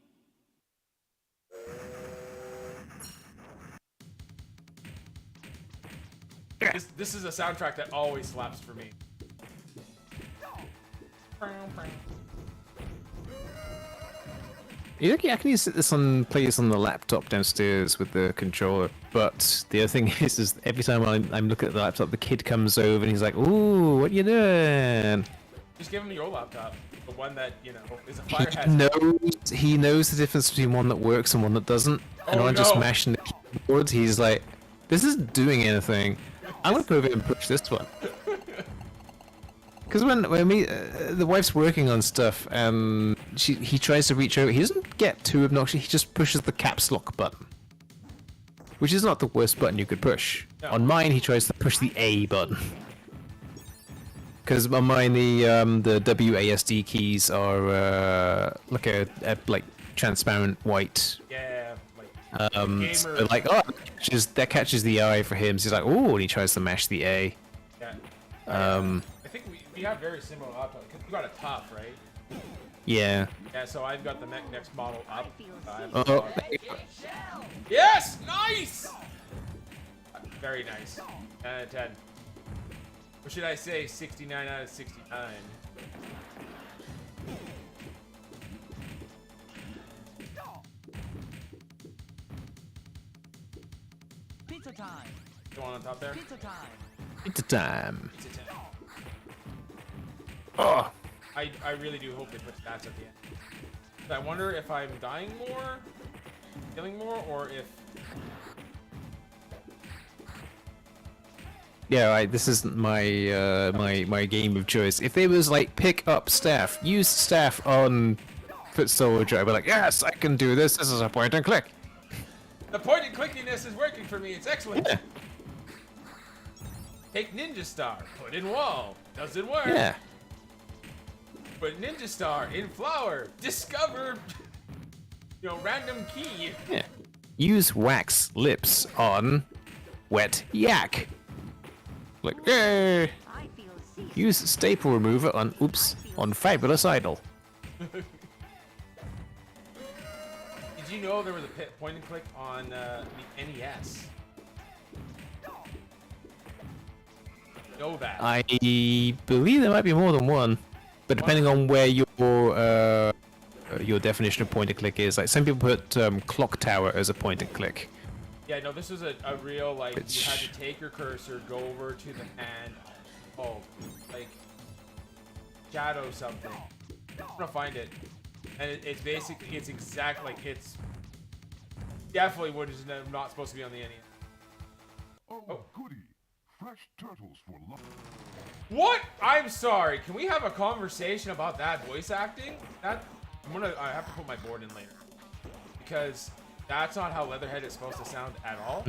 This is a soundtrack that always slaps for me. Yeah, I can use this play this on the laptop downstairs with the controller. But the other thing is every time I'm looking at the laptop, the kid comes over and he's like, "Ooh, what you doing?" Just give him your laptop, the one that, you know, is a fire hazard. He knows the difference between one that works and one that doesn't. And when I'm just mashing the keyboard, he's like, "This isn't doing anything. I'm gonna go over and push this one." Because when the wife's working on stuff and he tries to reach over, he doesn't get too obnoxious. He just pushes the caps lock button, which is not the worst button you could push. No. On mine, he tries to push the A button. Because on mine, the WASD keys are like a like transparent white. Yeah, like gamer. So like, oh, that catches the eye for him. So he's like, oh, and he tries to mash the A. Yeah. I think we have very similar laptops, because you got a tough, right? Yeah. Yeah, so I've got the next model up. Oh, Yes! Nice! Very nice. 10 out of 10. Or should I say 69 out of 69? Pizza time. The one on top there. Pizza time. Pizza time. Pizza time. Oh, I really do hope they put stats at the end. I wonder if I'm dying more, killing more, or if... yeah, right. This isn't my my game of choice. If there was like pick up staff, use staff on foot soldier, I'd be like, yes, I can do this. This is a point and click. The point and clickiness is working for me. It's excellent. Yeah. Take Ninja Star, put in wall. Doesn't work. Yeah. Put Ninja Star in flower. Discover, random key. Yeah. Use wax lips on wet yak. Like, yay. I feel seasick. Use staple remover on on fabulous idol. Did you know there was a point and click on the NES? Know that. I believe there might be more than one, but depending on where your definition of point and click is, like some people put clock tower as a point and click. Yeah, no, this was a real, like, you It's- had to take your cursor, go over to the hand, like, shadow something. I'm gonna find it. And it's basically, it's exact, like, it's definitely what is not supposed to be on the NES. Oh, goody. Fresh turtles for lunch. What? I'm sorry, can we have a conversation about that voice acting? I have to put my board in later. Because that's not how Leatherhead is supposed to sound at all.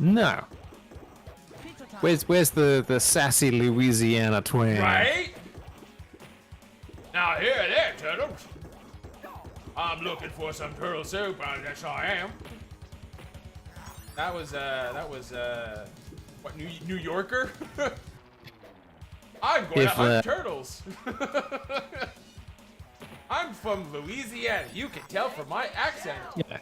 No. Pizza time. Where's the sassy Louisiana twang? Right? Now here there, turtles. I'm looking for some turtle soup, I guess I am. That was what, New Yorker? I'm going to hunt turtles. I'm from Louisiana. You can tell from my accent. Yeah.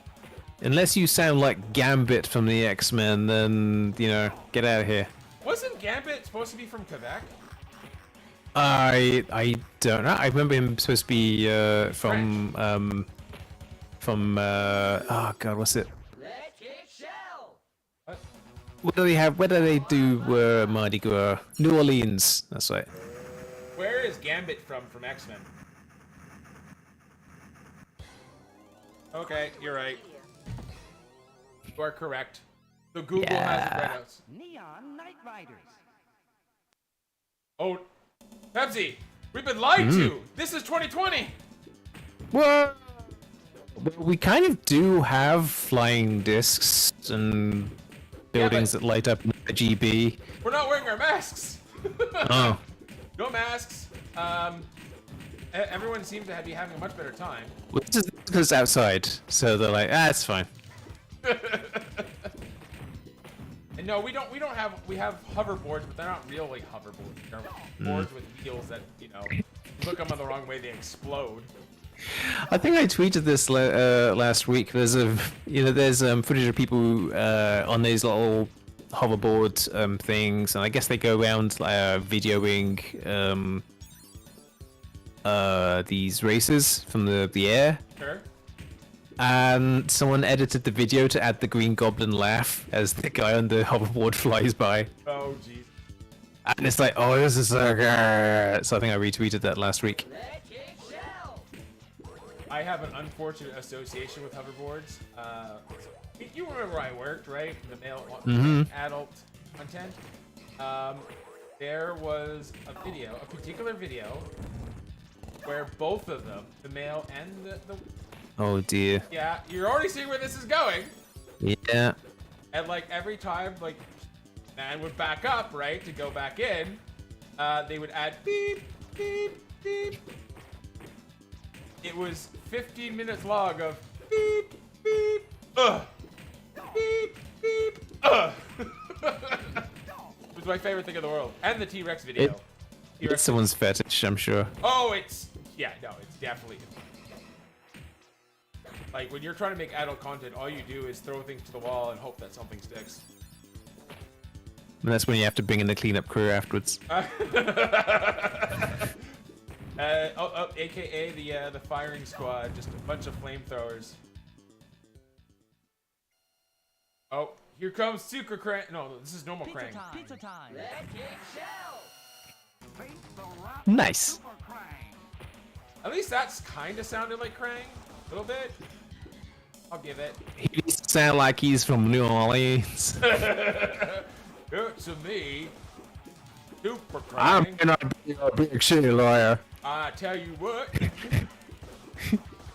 Unless you sound like Gambit from the X-Men, then get out of here. Wasn't Gambit supposed to be from Quebec? I don't know. I remember him supposed to be from oh god, what's it? Let's get shell. What? What do they have? Where do they do Mardi Gras? New Orleans. That's right. Where is Gambit from X-Men? Okay, you're right. You are correct. The Google has it right out. Neon Night Riders. Oh, Pepsi, we've been lied to. This is 2020. Well, we kind of do have flying discs and buildings that light up in RGB. We're not wearing our masks. Oh. No masks. Everyone seems to be having a much better time. Well, this is because it's outside, so they're like, it's fine. And no, we have hoverboards, but they're not real like hoverboards. They're boards with wheels that you hook them on the wrong way, they explode. I think I tweeted this last week. There's footage of people on these little hoverboard things, and I guess they go around videoing these races from the air. Sure. And someone edited the video to add the Green Goblin laugh as the guy on the hoverboard flies by. Oh jeez. And it's like, oh, this is so good. So I think I retweeted that last week. Let's get shell. I have an unfortunate association with hoverboards. You remember where I worked, right? The male adult content. There was a particular video, where both of them, the male and the Oh dear. yeah, you're already seeing where this is going. Yeah. And like every time, like man would back up, right, to go back in, they would add beep, beep, beep. It was 15 minutes long of beep, beep, beep, beep, It was my favorite thing in the world. And the T-Rex video. It's someone's fetish, I'm sure. Oh, it's definitely. Like when you're trying to make adult content, all you do is throw things to the wall and hope that something sticks. And that's when you have to bring in the cleanup crew afterwards. AKA the firing squad, just a bunch of flamethrowers. Oh, here comes Super Krang. No, this is normal Krang. Pizza time. Face the wrath Nice. Super Krang. At least that's kind of sounded like Krang. A little bit. I'll give it. He needs to sound like he's from New Orleans. It's me, Super Krang. I'm gonna be a big shitty lawyer. I tell you what.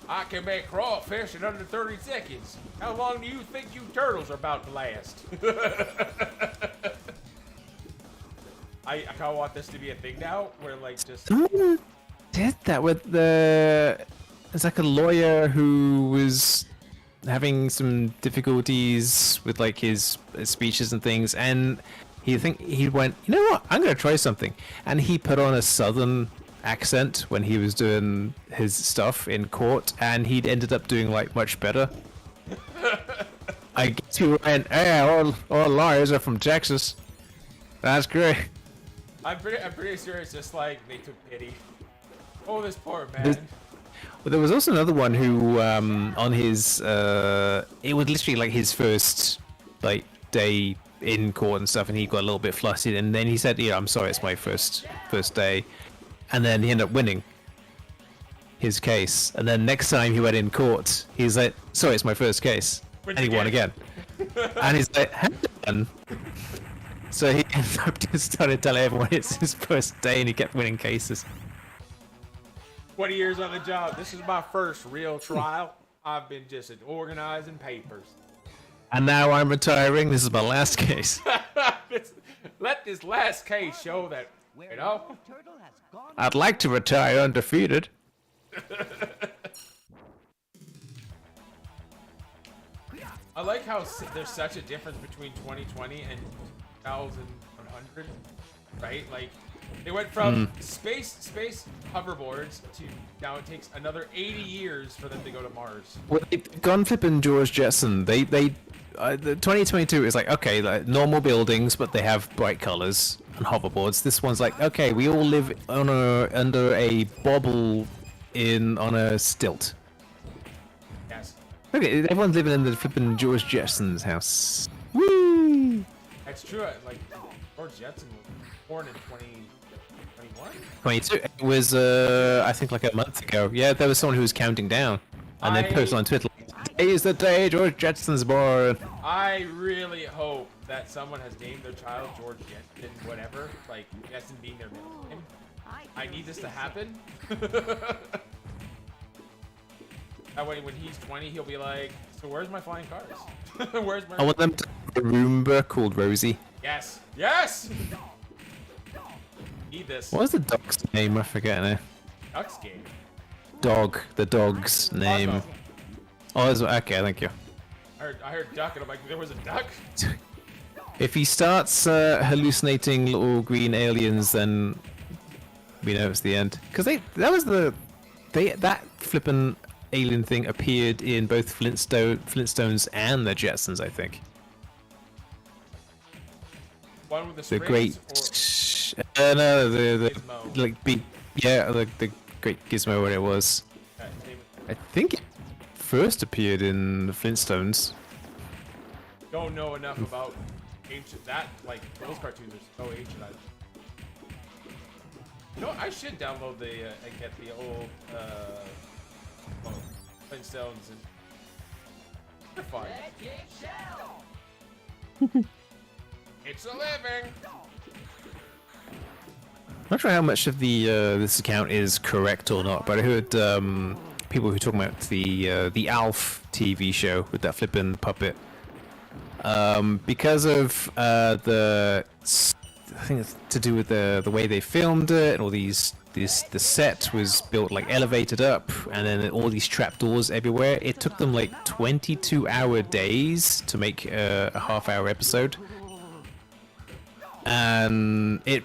I can make crawfish in under 30 seconds. How long do you think you turtles are about to last? I kind of want this to be a thing now, where like just Someone did that with the. It's like a lawyer who was having some difficulties with like his speeches and things, and he went, you know what? I'm gonna try something, and he put on a southern accent when he was doing his stuff in court, and he'd ended up doing like much better. I guess he went, hey, all lawyers are from Texas. That's great. I'm pretty sure it's just like they took pity. Oh, this poor man. This- Well, there was also another one who, on his, it was literally like his first, like, day in court and stuff, and he got a little bit flustered, and then he said, "Yeah, I'm sorry, it's my first day," and then he ended up winning his case, and then next time he went in court, he's like, "Sorry, it's my first case," and he won again, and he's like, "Hang on." So he ended up just started telling everyone it's his first day, and he kept winning cases. 20 years on the job. This is my first real trial. I've been just organizing papers. And now I'm retiring. This is my last case. Let this last case show that, Where you know, no turtle has gone. I'd like to retire undefeated. I like how there's such a difference between 2020 and 2100, right? Like, they went from space hoverboards to now it takes another 80 years for them to go to Mars. Well, they've gone flipping George Jetson. The 2022 is like, okay, like normal buildings, but they have bright colors and hoverboards. This one's like, okay, we all live on under a bobble on a stilt. Yes, Okay, everyone's living in the flipping George Jetson's house. Woo! that's true. Like, George Jetson was born in 2021. 22. It was, I think, like a month ago. Yeah, there was someone who was counting down, and then posted on Twitter, "Today is the day George Jetson's born." I really hope that someone has named their child George Jetson, whatever, like Jetson being their middle name. I need this to happen. That way, when he's 20, he'll be like, "So where's my flying cars? Where's my?" I want them to have a Roomba called Rosie. Yes, yes. Need this. What was the dog's name? I forget now. Ducks game. Dog. The dog's name. Cosmo. Oh, okay, thank you. I heard duck, and I'm like, there was a duck. If he starts hallucinating little green aliens, then we know it's the end. Because that flippin' alien thing appeared in both Flintstones and the Jetsons, I think. One with the The springs, great, no, the Gizmo. like big, yeah, the great Gizmo, what it was. his name- I think it first appeared in the Flintstones. Don't know enough about ancient like those cartoons are so ancient. You know what? I should download the and get the old Flintstones and they're fun. It's a living. Not sure how much of the this account is correct or not, but I heard people who are talking about the Alf TV show with that flippin' puppet. Because of I think it's to do with the way they filmed it and all the set was built like elevated up, and then all these trapdoors everywhere. It took them like 22-hour days to make a half-hour episode, and it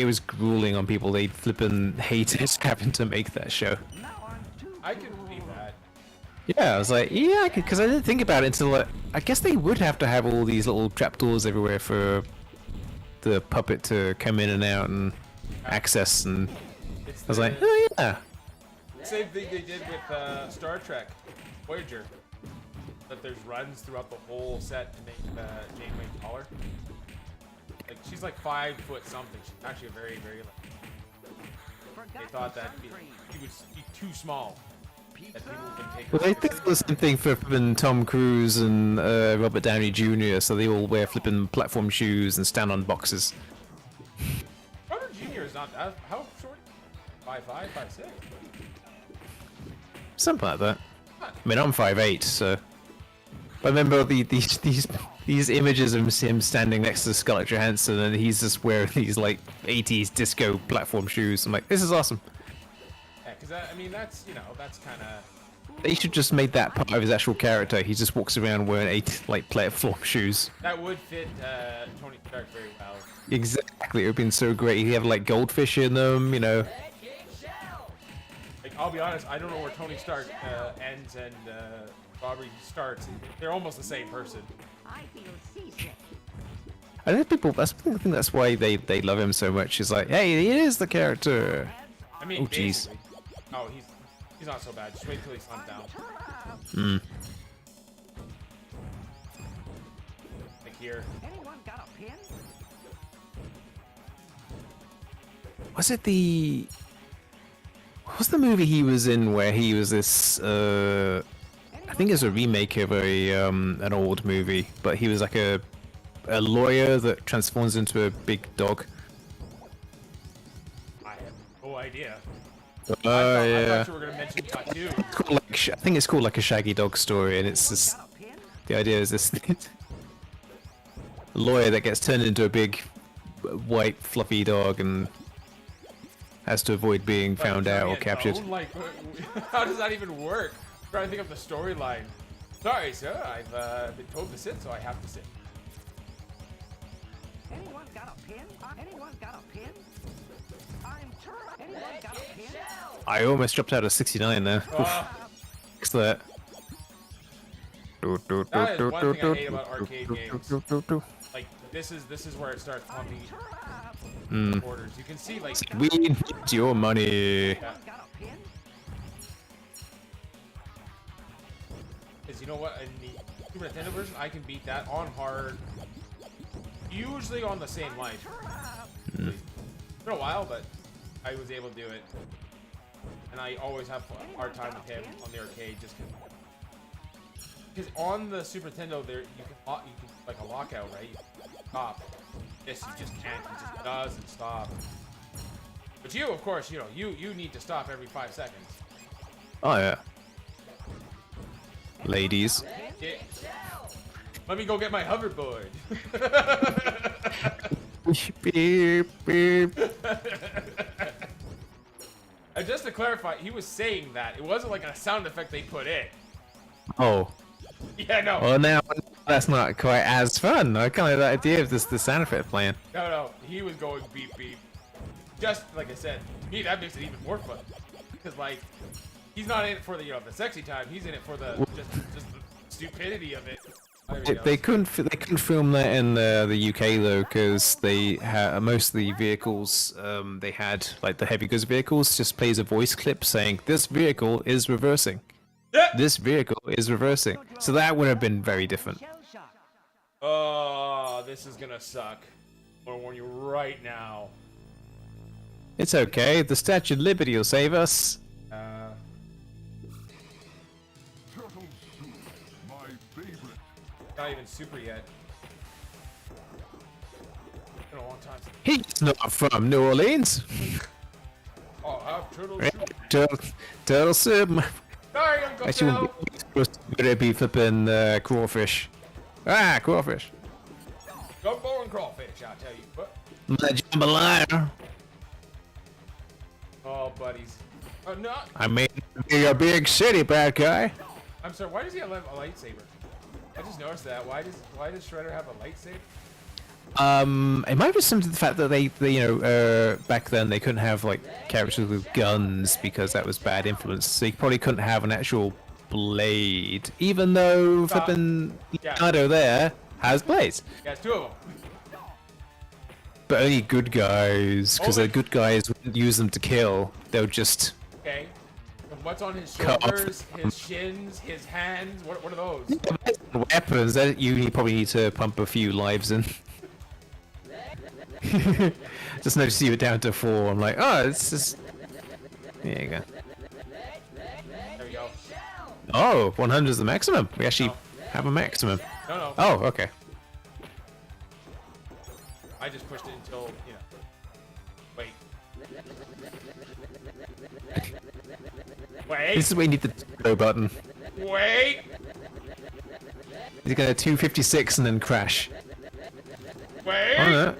was grueling on people. They flippin' hated having to make that show. I can believe that. Yeah, I was like, yeah, because I didn't think about it until I guess they would have to have all these little trapdoors everywhere for the puppet to come in and out and access, and It's I was like, oh yeah. same thing they did with Star Trek Voyager. that there's runs throughout the whole set to make Janeway taller. Like she's like 5 foot something. She's actually a very, very. They thought that he would be too small. That people can take. Well, they think the same thing for flipping Tom Cruise and Robert Downey Jr. So they all wear flipping platform shoes and stand on boxes. Robert Jr. is not that. How short? 5'5", 5'6". Something like that. I mean, I'm 5'8", so. I remember these images of him standing next to Scarlett Johansson, and he's just wearing these like 80s disco platform shoes. I'm like, this is awesome. Yeah, because I mean that's that's kind of. They should just made that part of his actual character. He just walks around wearing like platform shoes. That would fit Tony Stark very well. Exactly, it would have been so great. He'd have like goldfish in them, you know. Like, I'll be honest, I don't know where Tony Stark ends and Robert starts. They're almost the same person. I feel seasick. I think people. I think that's why they love him so much. It's like, hey, he is the character. I mean, Oh, jeez. basically. Oh, he's not so bad. Just wait till he slams down. Like here. Anyone got a pin? Was it the? What was the movie he was in where he was this? I think it's a remake of an old movie, but he was like a lawyer that transforms into a big dog. I have no idea. Oh I yeah. thought you were gonna mention Tattoo. It's called like, I think it's called like a Shaggy Dog story, and it's just Got a pin? the idea is this lawyer that gets turned into a big white fluffy dog and has to avoid being found out or captured. Like, how does that even work? I'm trying to think of the storyline. Sorry, sir. I've been told to sit, so I have to sit. Anyone got a pin? Anyone got a pin? I'm turtle. Anyone got a pin? I almost dropped out of 69 there. Fix that. That is one thing I hate about arcade games. Like this is where it starts on the orders. You can see like We need your money. yeah, Got a pin? because you know what, in the Super Nintendo version, I can beat that on hard. Usually on the same life. It's been a while, but I was able to do it, and I always have a hard time with him on the arcade just because on the Super Nintendo there you can like a lockout, right? You can stop. This you just can't. It just doesn't stop. But you, of course, you need to stop every 5 seconds. Oh yeah. Ladies. Yeah. Let me go get my hoverboard. Beep, beep. And just to clarify, he was saying that. It wasn't like a sound effect they put in. Oh. Yeah, no. Well, now that's not quite as fun. I kind of like the idea of the sound effect playing. No. He was going beep beep. Just like I said, to me that makes it even more fun. Because like, he's not in it for the the sexy time. He's in it for the just the stupidity of it. There we go. They couldn't film that in the UK though, because they most of the vehicles they had, like the heavy goods vehicles, just plays a voice clip saying this vehicle is reversing. Yeah. This vehicle is reversing. So that would have been very different. Shell shock. Oh, this is gonna suck. I'm gonna warn you right now. It's okay. The Statue of Liberty will save us. Turtle soup, my favorite. Not even super yet. It's been a long time since. He's not from New Orleans. Oh, have turtle soup. Turtle soup. Sorry, Uncle Actually, Phil. would it be flipping crawfish? Ah, crawfish. Gumbo and crawfish, I'll tell you. But, My jambalaya. oh, buddies. Oh, no. I mean, be a big city, bad guy. I'm sorry, why does he have a lightsaber? I just noticed that. Why does Shredder have a lightsaber? It might be something to the fact that they back then they couldn't have like characters with guns because that was bad influence. So you probably couldn't have an actual blade, even though Stop. flipping Yeah. Leonardo there has blades. Yeah, it's 2 of them. But only good guys, because Oh, the good guys wouldn't use them to kill. They'll just Okay. What's on his Cut off. shoulders, his shins, his hands? What are those? Weapons, that you probably need to pump a few lives in. Just notice you were down to 4. I'm like, oh, it's just... There you go. There we go. Oh, 100 is the maximum. We actually No. have a maximum. No. Oh, okay. I just pushed it until, you know. Wait. Wait. This is where you need the go button. Wait. He's gonna 256 and then crash. Wait. Oh, no.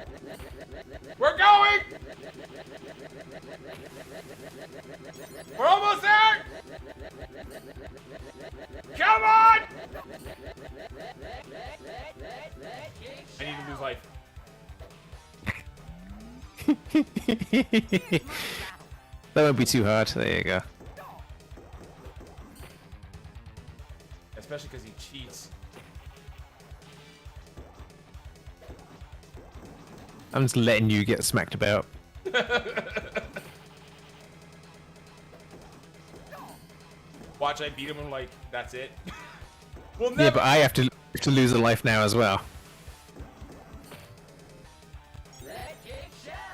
We're going. We're almost there. Come on. I need to lose life. That won't be too hard. There you go. Especially because he cheats. I'm just letting you get smacked about. Watch, I beat him and like, that's it. We'll Yeah, never. but I have to lose a life now as well.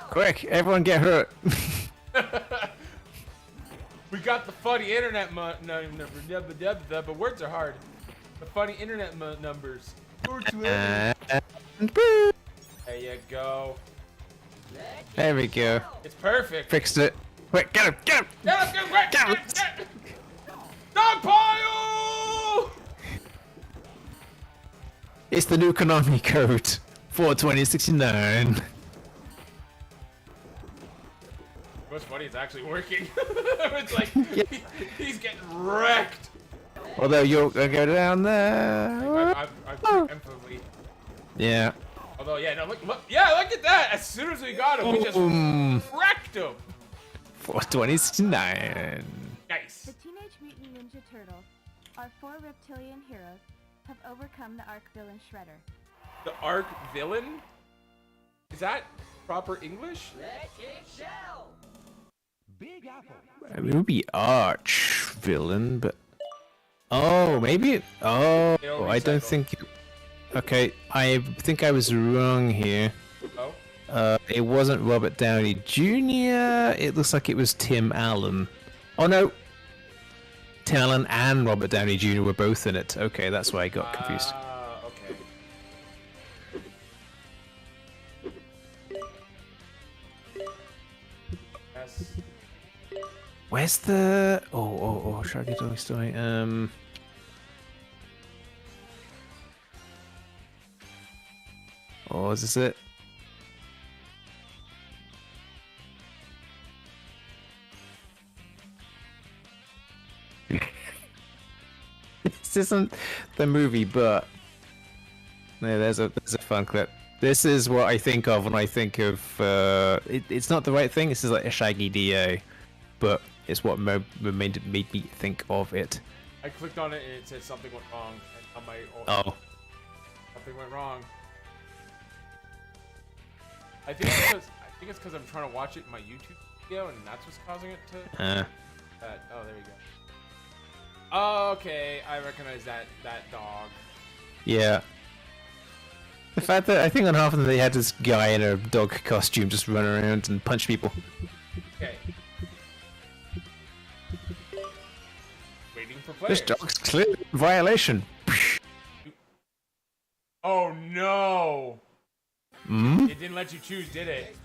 Quick, everyone get hurt. We got the funny internet number, but words are hard. The funny internet numbers. And boom. There you go. There we go. It's perfect. Fixed it. Quick, get him, get him! Get him, quick! Get him. Get him. Dog pile! It's the new Konami code. 42069. What's funny, it's actually working. It's like, he's getting wrecked. Although you're gonna go down there. I've emphatically. Yeah. Although, yeah, no, look, yeah, look at that. As soon as we got him, we just Boom. wrecked him. 42069. Nice. The Teenage Mutant Ninja Turtles, our 4 reptilian heroes, have overcome the Arc villain Shredder. The Arc villain? Is that proper English? Big Apple. I mean, it would be arch villain, but oh, maybe it. Oh, It'll I don't recycle. think. Okay, I think I was wrong here. Oh. It wasn't Robert Downey Jr. It looks like it was Tim Allen. Oh no, Tim Allen and Robert Downey Jr. were both in it. Okay, that's why I got confused. Okay. Yes. Where's the? Oh, Sharky Dog Story. Oh, is this it? This isn't the movie, but no, there's a fun clip. This is what I think of when I think of. It's not the right thing. This is like a Shaggy DA, but it's what made me think of it. I clicked on it and it said something went wrong. And on my Oh, something went wrong. I think it's because I'm trying to watch it in my YouTube video, and that's what's causing it to. Oh, there we go. Okay, I recognize that dog. yeah. The fact that I think on half of them they had this guy in a dog costume just run around and punch people. Okay. Waiting for players. This dog's clear violation. Oh no! Hmm? It didn't let you choose, did it?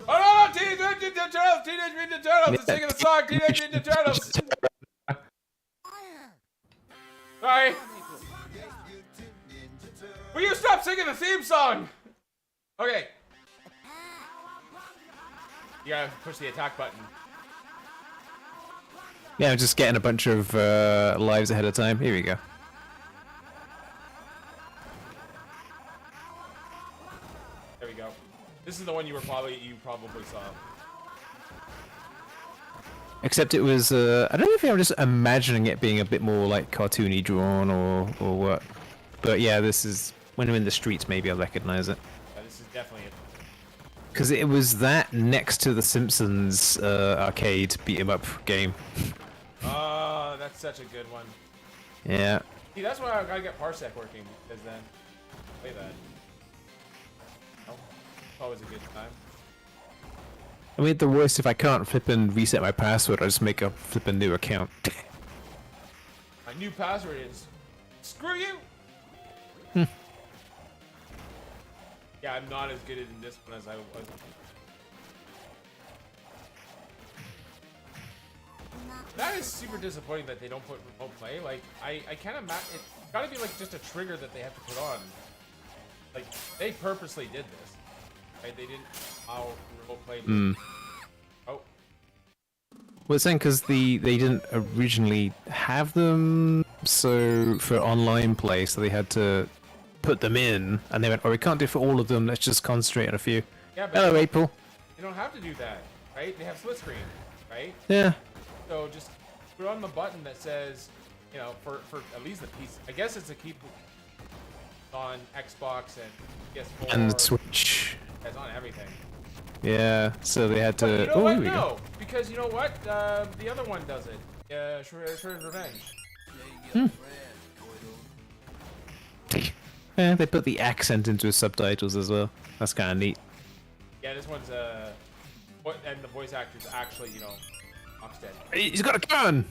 Oh no! Teenage Mutant Ninja Turtles! Teenage Mutant Ninja Turtles! It's singing the song Teenage Mutant Ninja Turtles! Sorry. Will you stop singing the theme song? Okay. You gotta push the attack button. Yeah, I'm just getting a bunch of lives ahead of time. Here we go. There we go. This is the one you probably saw. Except it was, I don't know if I'm just imagining it being a bit more like cartoony drawn or what. But yeah, this is, when I'm in the streets maybe I'll recognize it. Yeah, this is definitely it. Because it was that next to the Simpsons arcade beat 'em up game. Oh, that's such a good one. Yeah. See, that's why I gotta get Parsec working, because then play that. Oh, always a good time. I mean, the worst, if I can't flip and reset my password, I just make a flip a new account. My new password is screw you. Yeah, I'm not as good in this one as I was. That is super disappointing that they don't put remote play. Like, I can't imagine. It's gotta be like just a trigger that they have to put on. Like, they purposely did this. Right? They didn't allow remote play. Oh. Well, it's saying because they didn't originally have them, so for online play, so they had to put them in, and they went, "Oh, we can't do it for all of them. Let's just concentrate on a few." Yeah, but Hello, April. they don't have to do that, right? They have split screen, right? Yeah. So just put on the button that says, you know, for at least the piece. I guess it's a keep on Xbox and PS4 And Switch. It's on everything. Yeah. So they had But to. you know Oh, what? here we go. No, because you know what? The other one does it. Shredder's Revenge. Yeah, they put the accent into his subtitles as well. That's kind of neat. Yeah, this one's and the voice actor's actually, you know, Oxted. He's got a gun.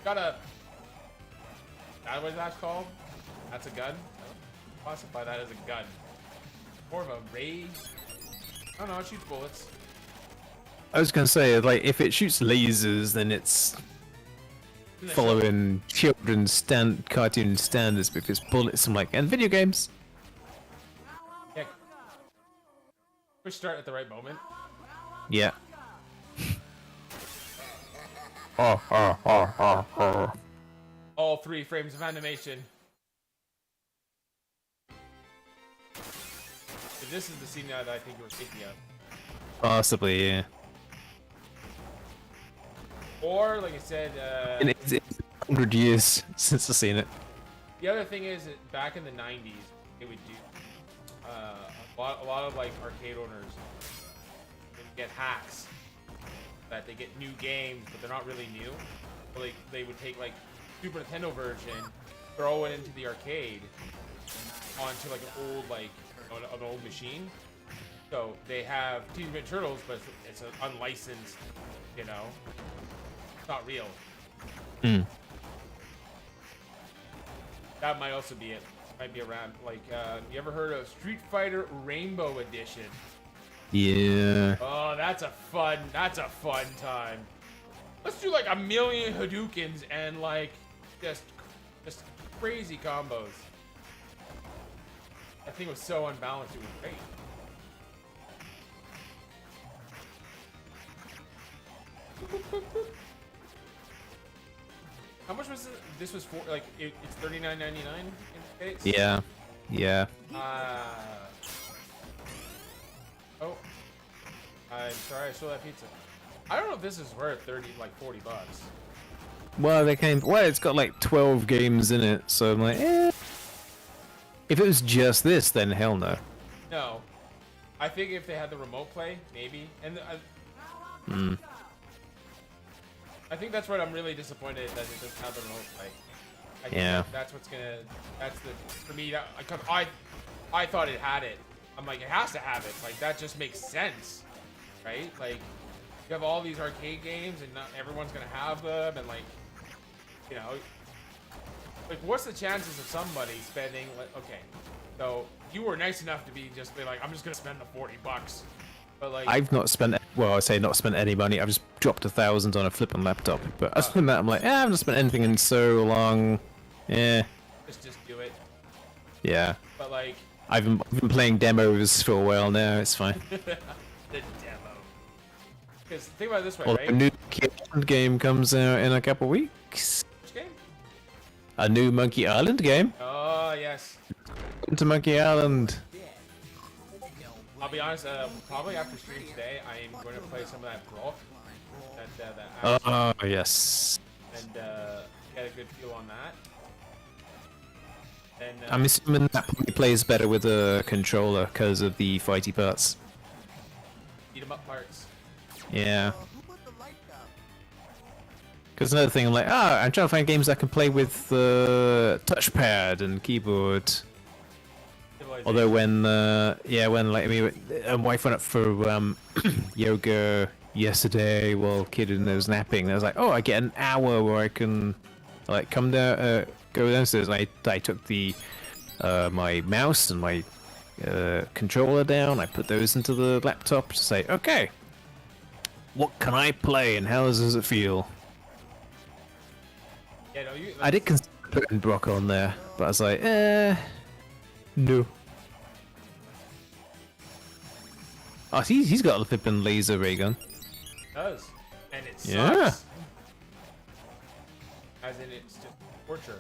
Got a. What that's called? That's a gun. Classify that as a gun. More of a ray. I don't know. It shoots bullets. I was gonna say, like, if it shoots lasers, then it's following children's cartoon standards. But if it's bullets, I'm like, and video games. Yeah. Push start at the right moment. Yeah. All 3 frames of animation. So this is the scene now that I think you were thinking of. Possibly, yeah. Or, like I said, And it's 100 years since I've seen it. the other thing is that back in the 90s, they would do a lot of like arcade owners would get hacks that they get new games, but they're not really new. So, like, they would take like Super Nintendo version, throw it into the arcade onto like an old machine. So they have Teenage Mutant Turtles, but it's an unlicensed, you know, it's not real. That might also be it. Might be around. Like, you ever heard of Street Fighter Rainbow Edition? Yeah. Oh, that's a fun time. Let's do like a million Hadoukens and like just crazy combos. That thing was so unbalanced. It was great. How much was it? This was for like it's $39.99 in the States. Yeah. Yeah. Oh, I'm sorry, I stole that pizza. I don't know if this is worth 40 bucks. Well, it's got like 12 games in it, so I'm like, eh. If it was just this, then hell no. No, I think if they had the remote play, maybe. And I think that's what I'm really disappointed that it doesn't have the remote play. I think that's for me. Because I thought it had it. I'm like, it has to have it. Like, that just makes sense, right? Like, you have all these arcade games, and not everyone's gonna have them, and like, you know, like, what's the chances of somebody spending? Like, okay, so you were nice enough to be like, I'm just gonna spend the 40 bucks, but like, I've not spent, well, I say not spent any money. I've just dropped 1,000 on a flipping laptop. But other than that, I'm like, I haven't spent anything in so long. Yeah. just do it. Yeah. But like, I've been playing demos for a while now. It's fine. the demo. Because think about it this way, Well, right? a new Monkey Island game comes out in a couple weeks. Which game? A new Monkey Island game. Oh yes. Into Monkey Island. I'll be honest. Probably after stream today, I am going to play some of that Brock. Oh yes. And get a good feel on that. And I'm assuming that probably plays better with a controller because of the fighty parts. beat 'em up parts. Yeah. Who put the lights out? Because another thing, I'm like, I'm trying to find games I can play with touchpad and keyboard. Although when, when like my wife went up for yoga yesterday while kid was napping, I was like, I get an hour where I can like come down, go downstairs. And I took the my mouse and my controller down. I put those into the laptop to say, okay, what can I play and how does it feel? Yeah, no, you. I did consider putting Brock on there, but I was like, no. Oh, he's got a flippin' laser ray gun. Does, and it sucks. Yeah. As in, it's just torture.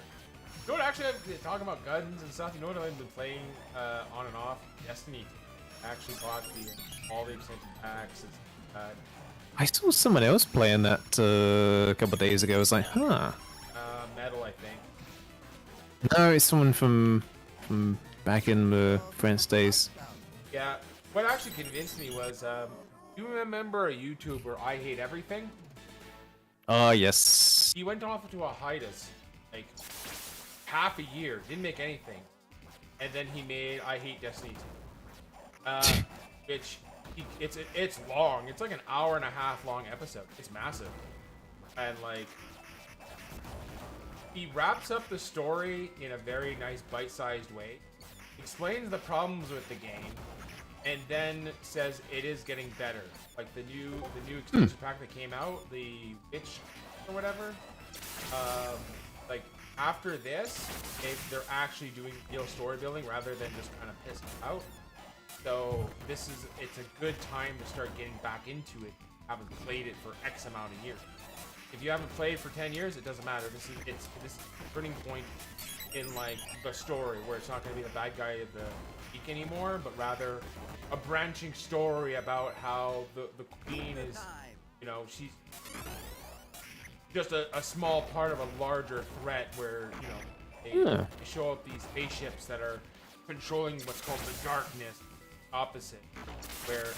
You know what? Actually, talking about guns and stuff. You know what I've been playing on and off? Destiny. I actually bought all the extension packs. I saw someone else playing that a couple of days ago. I was like, huh. Metal, I think. No, it's someone from back in the France days. Yeah. What actually convinced me was, you remember a YouTuber, I Hate Everything? Oh, yes. He went off into a hiatus, like half a year, didn't make anything, and then he made I Hate Destiny 2, which it's long. It's like an hour and a half long episode. It's massive, and like he wraps up the story in a very nice bite-sized way, explains the problems with the game, and then says it is getting better. Like the new extension pack that came out, the Witch or whatever. Like after this, they're actually doing real story building rather than just kind of pissing out. So it's a good time to start getting back into it. Haven't played it for X amount of years. If you haven't played for 10 years, it doesn't matter. This is a turning point in like the story where it's not going to be the bad guy of the week anymore, but rather a branching story about how the queen is, you know, she's just a small part of a larger threat where, you know, they show up these spaceships that are controlling what's called the darkness opposite, where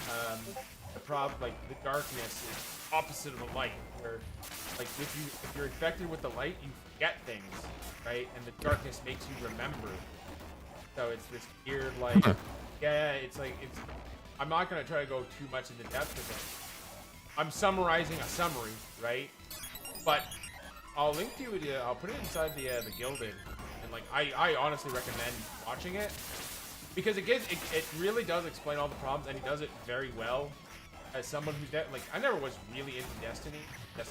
the darkness is opposite of the light, where like if you're infected with the light, you forget things, right? And the darkness makes you remember. So it's this weird, like, it's I'm not gonna try to go too much into depth because I'm summarizing a summary, right? But I'll link to it. I'll put it inside the Gilded, and like I honestly recommend watching it because it really does explain all the problems, and he does it very well. As someone who's like, I never was really into Destiny 2,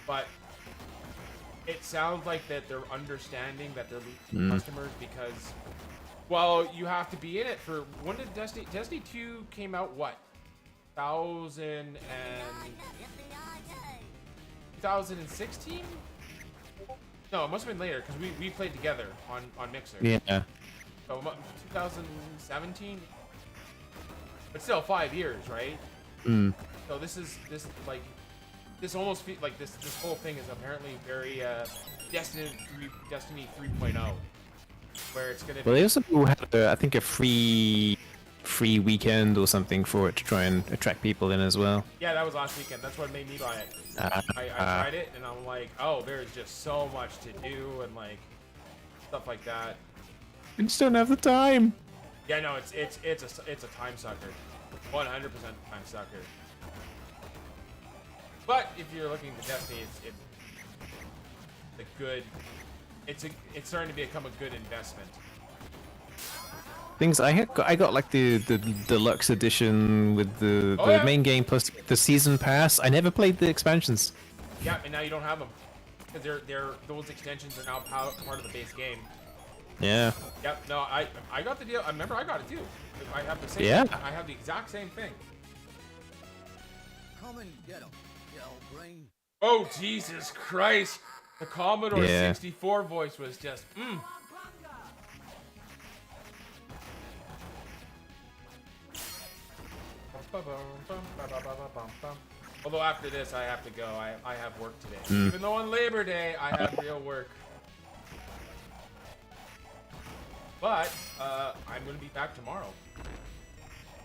but it sounds like that they're understanding that they're losing customers because, well, you have to be in it for, when did Destiny 2 came out, what, 2016? No, it must have been later because we played together on Mixer. Yeah. So 2017, but still 5 years, right? So this almost feels like this whole thing is apparently very Destiny 3.0, where it's gonna. Well, they also had I think a free weekend or something for it to try and attract people in as well. Yeah, that was last weekend. That's what made me buy it. I tried it and I'm like, oh, there's just so much to do and like stuff like that. I just don't have the time. Yeah, no, it's a time sucker, 100% time sucker. But if you're looking to Destiny, it's starting to become a good investment. Things I got like the deluxe edition with the main game plus the season pass. I never played the expansions. Yeah, and now you don't have them because those extensions are now part of the base game. Yeah. Yep. No, I got the deal. I remember I got it too. I have the same. Yeah. I have the exact same thing. Come and get 'em, you old brain. Oh Jesus Christ! The Commodore 64 voice was just. Although after this I have to go. I have work today. Even though on Labor Day I have real work. But I'm gonna be back tomorrow.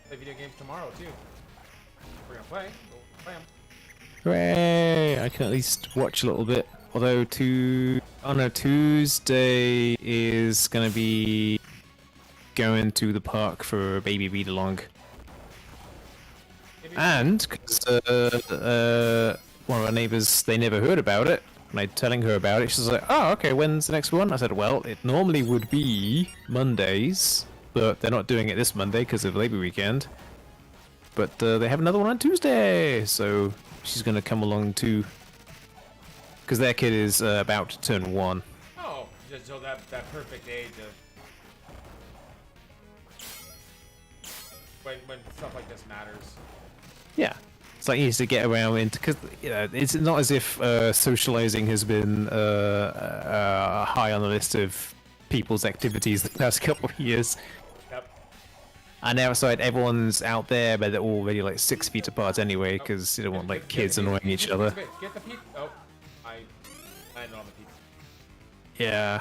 Play video games tomorrow too. We're gonna play. We'll play 'em. Hooray! I can at least watch a little bit. Although Tuesday is gonna be going to the park for a baby read along. And because one of our neighbors, they never heard about it, and I telling her about it, she's like, "Oh, okay. When's the next one?" I said, "Well, it normally would be Mondays, but they're not doing it this Monday because of Labor Weekend. But they have another one on Tuesday, so she's gonna come along too, because their kid is about to turn 1." Oh, just so that perfect age of when stuff like this matters. Yeah, it's like he needs to get around into, because it's not as if socializing has been high on the list of people's activities the past couple of years. Yep. And outside, everyone's out there, but they're already like 6 feet apart anyway, because you don't want like kids annoying each other. Get the pizza. Oh, I landed on the pizza. Yeah.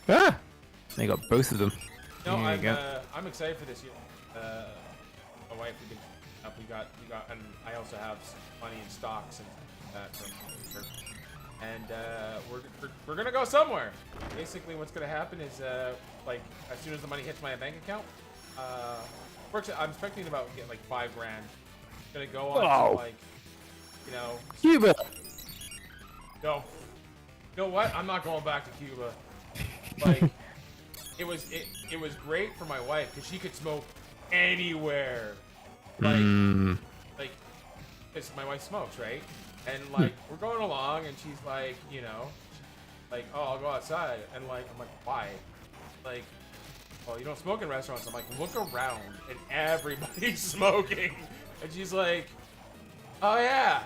Ah! They got both of them. No, There you go. I'm excited for this year. My wife, we got, and I also have some money in stocks and that from her. And we're gonna go somewhere. Basically, what's gonna happen is like as soon as the money hits my bank account, I'm expecting about get like $5 grand. Gonna go on to like, you know, Cuba! no. You know what? I'm not going back to Cuba. Like, it was great for my wife because she could smoke anywhere. Like, because my wife smokes, right? And like, we're going along, and she's like, you know, like, oh, I'll go outside, and like, I'm like, why? Like, well, you don't smoke in restaurants. I'm like, look around, and everybody's smoking, and she's like, oh yeah.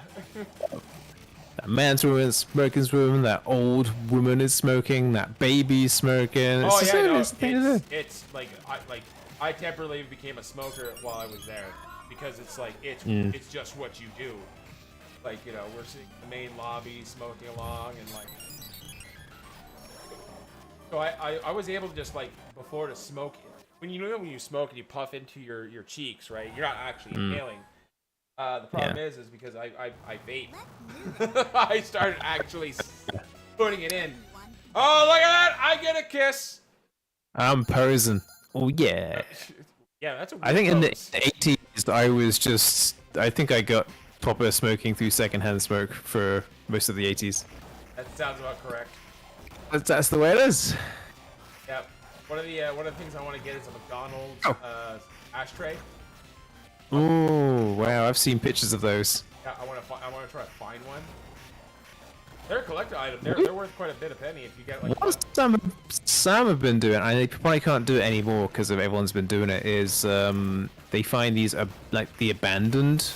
That man's room is smoking's room, that old woman is smoking, that baby's smoking. Oh It's yeah, no, just the thing to do. it's like I temporarily became a smoker while I was there because it's like it's just what you do. Like, you know, we're sitting in the main lobby smoking along, and like, so I was able to just like before to smoke. When you smoke and you puff into your cheeks, right? You're not actually inhaling. The problem is because I vape. I started actually putting it in. Oh, look at that! I get a kiss. I'm posing. Oh yeah. Yeah, that's a weird I think in the pose. 80s, I think I got proper smoking through secondhand smoke for most of the 80s. That sounds about correct. That's the way it is. Yep. One of the things I want to get is a McDonald's ashtray. Oh wow, I've seen pictures of those. Yeah, I want to try to find one. They're a collector item. They're worth quite a bit a penny if you get like. What some have been doing, and they probably can't do it anymore because everyone's been doing it, is they find these like the abandoned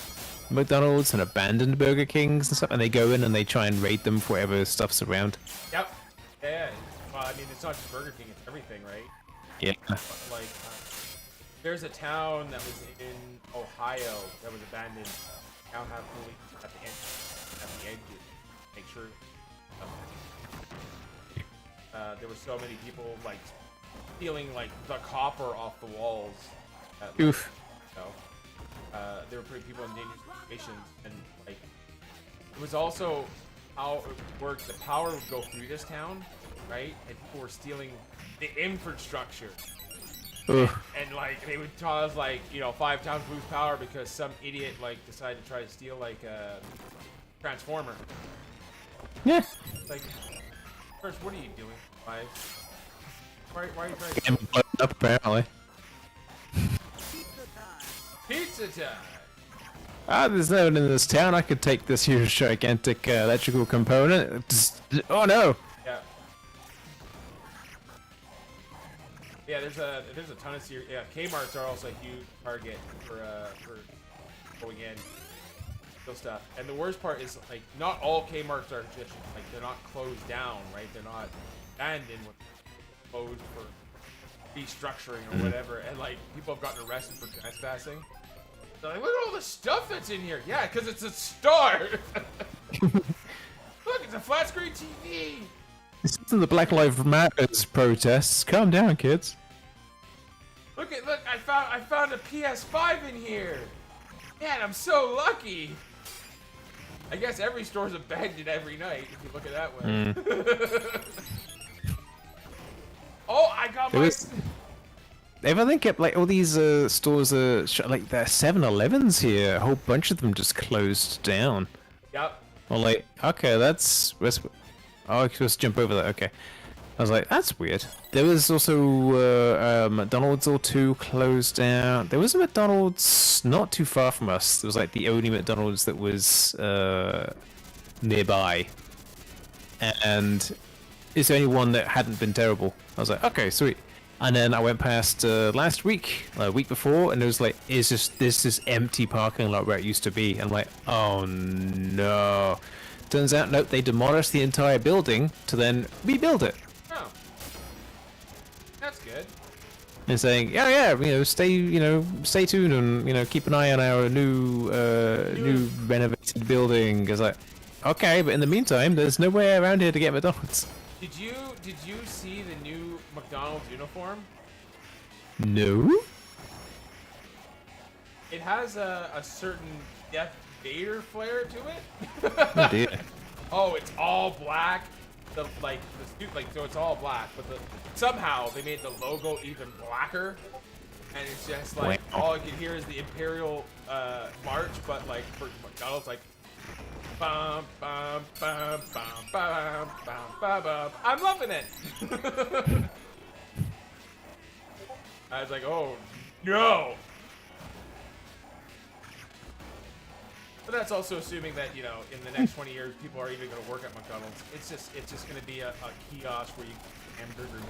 McDonald's and abandoned Burger Kings and stuff, and they go in and they try and raid them for whatever stuff's around. Yep. Yeah. Well, I mean, it's not just Burger King; it's everything, right? Yeah. Like, there's a town that was in Ohio that was abandoned. Now have police at the edges, make sure. There were so many people like stealing like the copper off the walls. Oof. You know, there were pretty people in dangerous situations, and like it was also how it worked. The power would go through this town, right? And people were stealing the infrastructure. And like they would cause like, you know, 5 towns lose power because some idiot like decided to try to steal like a transformer. Yeah. Like, first, what are you doing? Why are you trying to Getting blown up apparently. pizza time? Ah, there's no one in this town. I could take this huge gigantic electrical component. Oh no. Yeah, there's a ton of serious. Yeah, Kmart's are also a huge target for going in, steal stuff. And the worst part is like not all Kmart's are just like they're not closed down, right? They're not abandoned, closed for restructuring or whatever. And like people have gotten arrested for trespassing. They're like, look at all the stuff that's in here. Yeah, because it's a store. Look, it's a flat screen TV. This isn't the Black Lives Matter protests. Calm down, kids. Look! I found a PS5 in here. Man, I'm so lucky. I guess every store's abandoned every night if you look at it that way. Oh, I got my. Everything kept like all these stores like the 7-Elevens here. A whole bunch of them just closed down. Yep. Well, like okay, oh, I supposed to jump over that. Okay, I was like, that's weird. There was also McDonald's or two closed down. There was a McDonald's not too far from us. It was like the only McDonald's that was nearby, and it's the only one that hadn't been terrible. I was like, okay, sweet. And then I went past last week, a week before, and it was like, it's just this empty parking lot where it used to be. And I'm like, oh no. Turns out, nope, they demolished the entire building to then rebuild it. Oh, that's good. And saying, yeah, stay tuned and keep an eye on our new renovated building. It's like, okay, but in the meantime, there's nowhere around here to get McDonald's. Did you see the new McDonald's uniform? No. It has a certain Darth Vader flair to it. Oh dear. Oh, it's all black. The suit, so it's all black, but somehow they made the logo even blacker, and it's just like all you can hear is the Imperial march, but like for McDonald's, like bum bum bum bum bum bum bum bum. I'm loving it. I was like, oh no. But that's also assuming that, in the next 20 years, people are even going to work at McDonald's. It's just going to be a kiosk where you get hamburger.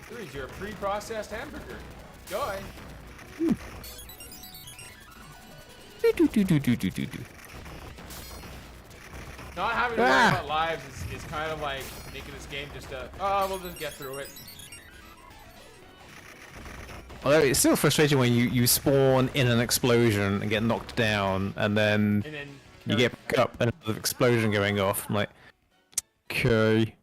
Here's your pre-processed hamburger. Enjoy. Not having to worry about lives is kind of like making this game just we'll just get through it. Although it's still frustrating when you spawn in an explosion and get knocked down, and then you get back up and another explosion going off. I'm like, okay.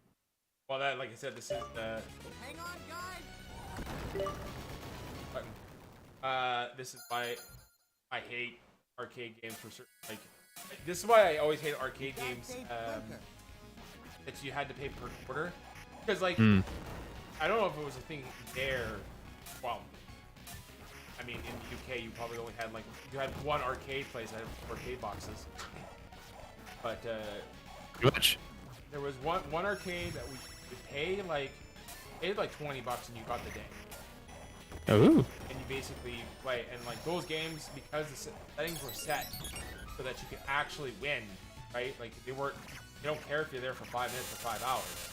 Well, like I said, this is the. Hang on, guys. Button. This is why I hate arcade games for certain. This is why I always hate arcade games that you had to pay per quarter, because I don't know if it was a thing there. Well. I mean, in the UK, you probably only had you had one arcade place that had arcade boxes. But Which? There was one arcade that we could pay like $20 and you got the day. Oh. And you basically play, and those games, because the settings were set so that you could actually win, right? Like they don't care if you're there for 5 minutes or 5 hours.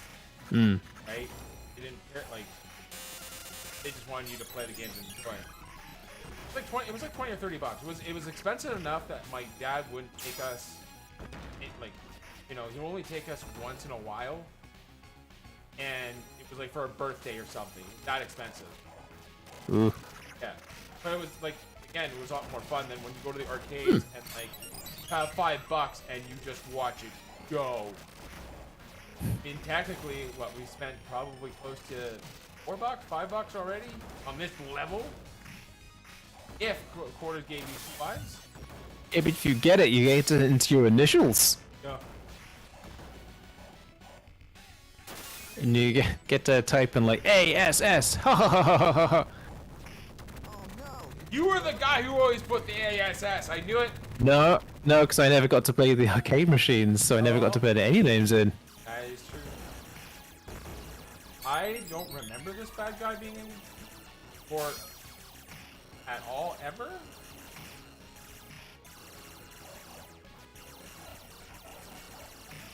Right? They didn't care. They just wanted you to play the games and enjoy it. It was like 20 or 30 bucks. It was expensive enough that my dad wouldn't take us. He would only take us once in a while, and it was for a birthday or something. It was that expensive. Ooh. Yeah, but it was again, it was a lot more fun than when you go to the arcades and have $5 and you just watch it go. I mean, technically, we spent probably close to $4, $5 already on this level. If quarters gave you 5s. Yeah, but if you get it, you get it into your initials. Yeah. And you get to type in ASS. Ha ha ha ha ha ha. You were the guy who always put the ASS. I knew it. No, because I never got to play the arcade machines, so I never got to put any names in. That is true. I don't remember this bad guy being in sport at all, ever?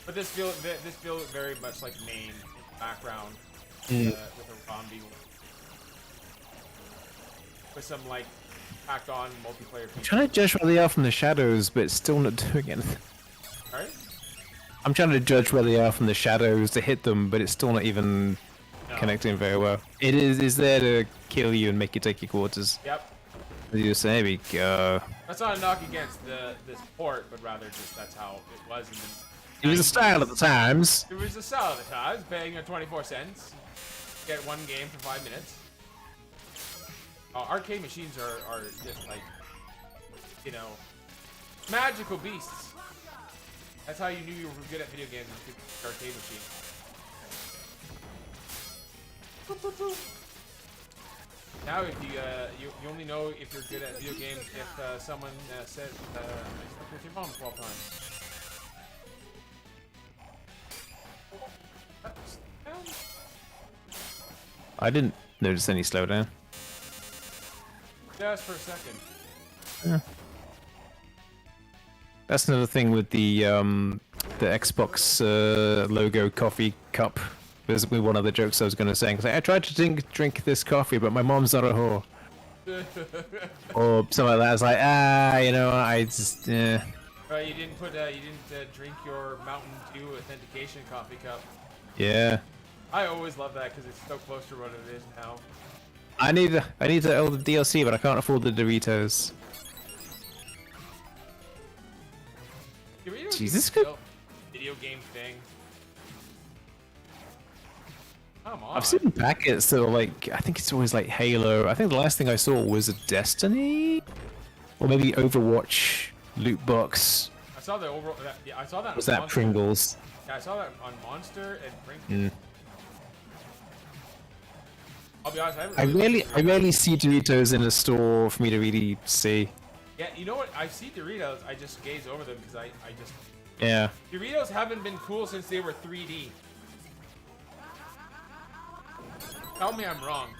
But this feels very much like Maine in the background with a zombie with some packed on multiplayer features. I'm trying to judge where they are from the shadows, but it's still not doing anything. Alright? I'm trying to judge where they are from the shadows to hit them, but it's still not even connecting very well. It is there to kill you and make you take your quarters. Yep. You say, there we go. That's not a knock against this port, but rather just that's how it was in the. It was a style at the times. It was the style of the times, paying 24 cents. Get one game for 5 minutes. Arcade machines are just like, you know, magical beasts. That's how you knew you were good at video games, with the arcade machine. Now, if you only know if you're good at video games if someone said I slept with your mom 12 times. I didn't notice any slowdown. Just for a second. Yeah. That's another thing with the Xbox logo coffee cup. There's one of the jokes I was going to say. I tried to drink this coffee, but my mom's not a whore. Or something like that. I was like, you know, I just, yeah. Right, you didn't drink your Mountain Dew authentication coffee cup. Yeah. I always love that because it's so close to what it is now. I need the older DLC, but I can't afford the Doritos. Doritos Jesus, is still a video game thing. Come on. I've seen packets that are like, I think it's always like Halo. I think the last thing I saw was a Destiny, or maybe Overwatch loot box. I saw the overall. Yeah, I saw that. Was on that Monster. Pringles? Yeah, I saw that on Monster and Pringles. I'll be honest. I rarely see Doritos in a store for me to really see. Yeah, you know what? I see Doritos. I just gaze over them because I just. Yeah. Doritos haven't been cool since they were 3D. Tell me I'm wrong.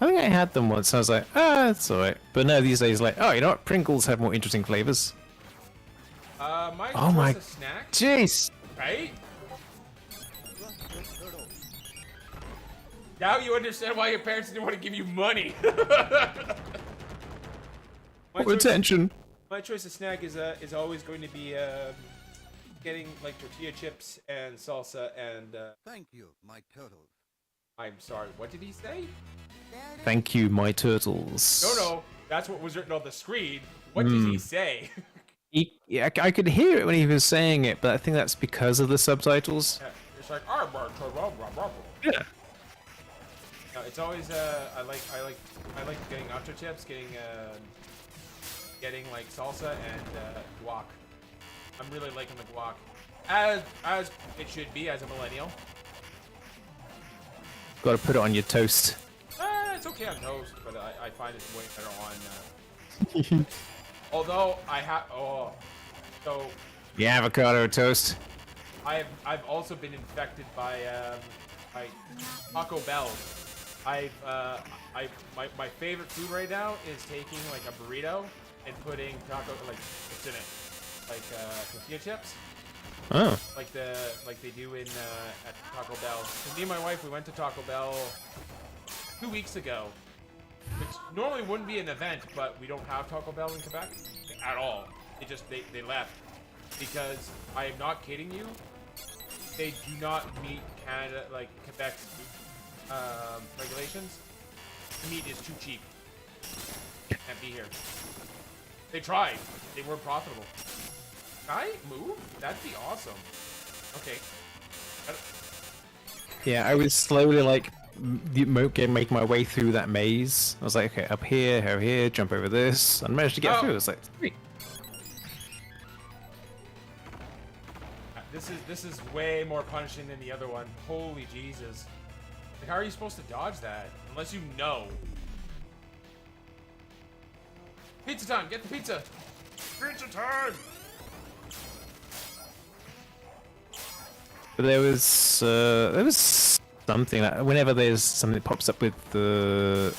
I think I had them once. I was like, it's alright. But no, these days, like, you know what? Pringles have more interesting flavors. My Oh my- choice of snack, Jeez. right? Now you understand why your parents didn't want to give you money. Attention. My choice of snack is always going to be getting like tortilla chips and salsa and. Thank you, my turtles. I'm sorry. What did he say? Thank you, my turtles. No, that's what was written on the screen. What did he say? Yeah, I could hear it when he was saying it, but I think that's because of the subtitles. Yeah, it's like Yeah. No, it's always I like getting nacho chips, getting like salsa and guac. I'm really liking the guac, as it should be as a millennial. Got to put it on your toast. It's okay on toast, but I find it way better on. Although I have so Yeah, avocado toast. I've also been infected by Taco Bell. My favorite food right now is taking like a burrito and putting what's in it, like tortilla chips. Oh. Like they do in at Taco Bell. 'Cause me and my wife, we went to Taco Bell 2 weeks ago, which normally wouldn't be an event, but we don't have Taco Bell in Quebec at all. They left because I am not kidding you. They do not meet Canada like Quebec's regulations. The meat is too cheap. Can't be here. They tried. They weren't profitable. Can I move? That'd be awesome. Okay. Yeah, I was slowly like make my way through that maze. I was like, okay, up here, jump over this, and managed to get through. It was like, sweet. This is way more punishing than the other one. Holy Jesus. Like, how are you supposed to dodge that? Unless you know. Pizza time! Get the pizza! Pizza time! But there was something that whenever there's something that pops up with a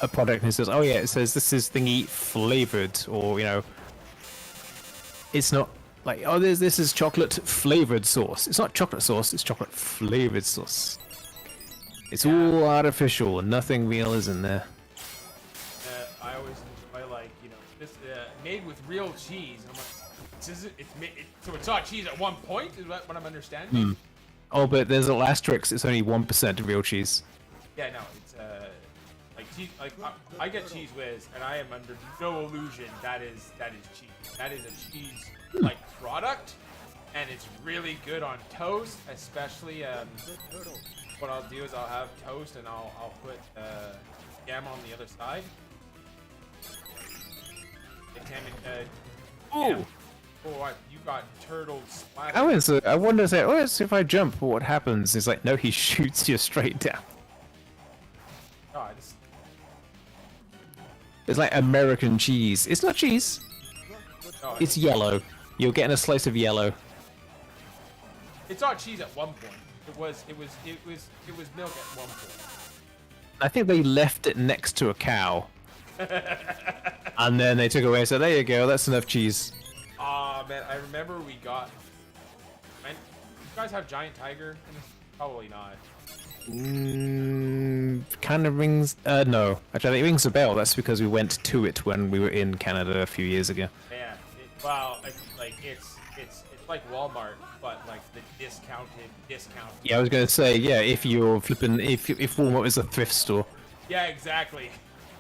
product and it says, oh yeah, it says this is thingy flavored, or you know, it's not like, oh, this is chocolate flavored sauce. It's not chocolate sauce, it's chocolate flavored sauce. It's all artificial and nothing real is in there. I always enjoy, like, you know, this made with real cheese. And I'm like, so it's not cheese at one point? Is that what I'm understanding? Oh, but there's an asterisk. It's only 1% real cheese. Yeah, no, it's like cheese. Like I get Cheese Whiz, and I am under no illusion that is cheese. That is a cheese like product, and it's really good on toast, especially what I'll do is I'll have toast and I'll put jam on the other side. Oh! Oh, what? You got turtle splattered. I wonder if I jump, what happens? It's like, no, he shoots you straight down. Oh, It's like American cheese. It's not cheese. no, It's yellow. You're getting a slice of yellow. it's not cheese at one point. It was milk at one point. I think they left it next to a cow. And then they took away, so there you go, that's enough cheese. Ah, man, I remember we got. Man, you guys have giant tiger? In this? Probably not. Kind of rings. No. Actually, it rings a bell. That's because we went to it when we were in Canada a few years ago. Yeah. Well, it's like Walmart, but like the discount. Yeah, I was gonna say, yeah, if you're flipping, if Walmart is a thrift store. Yeah, exactly.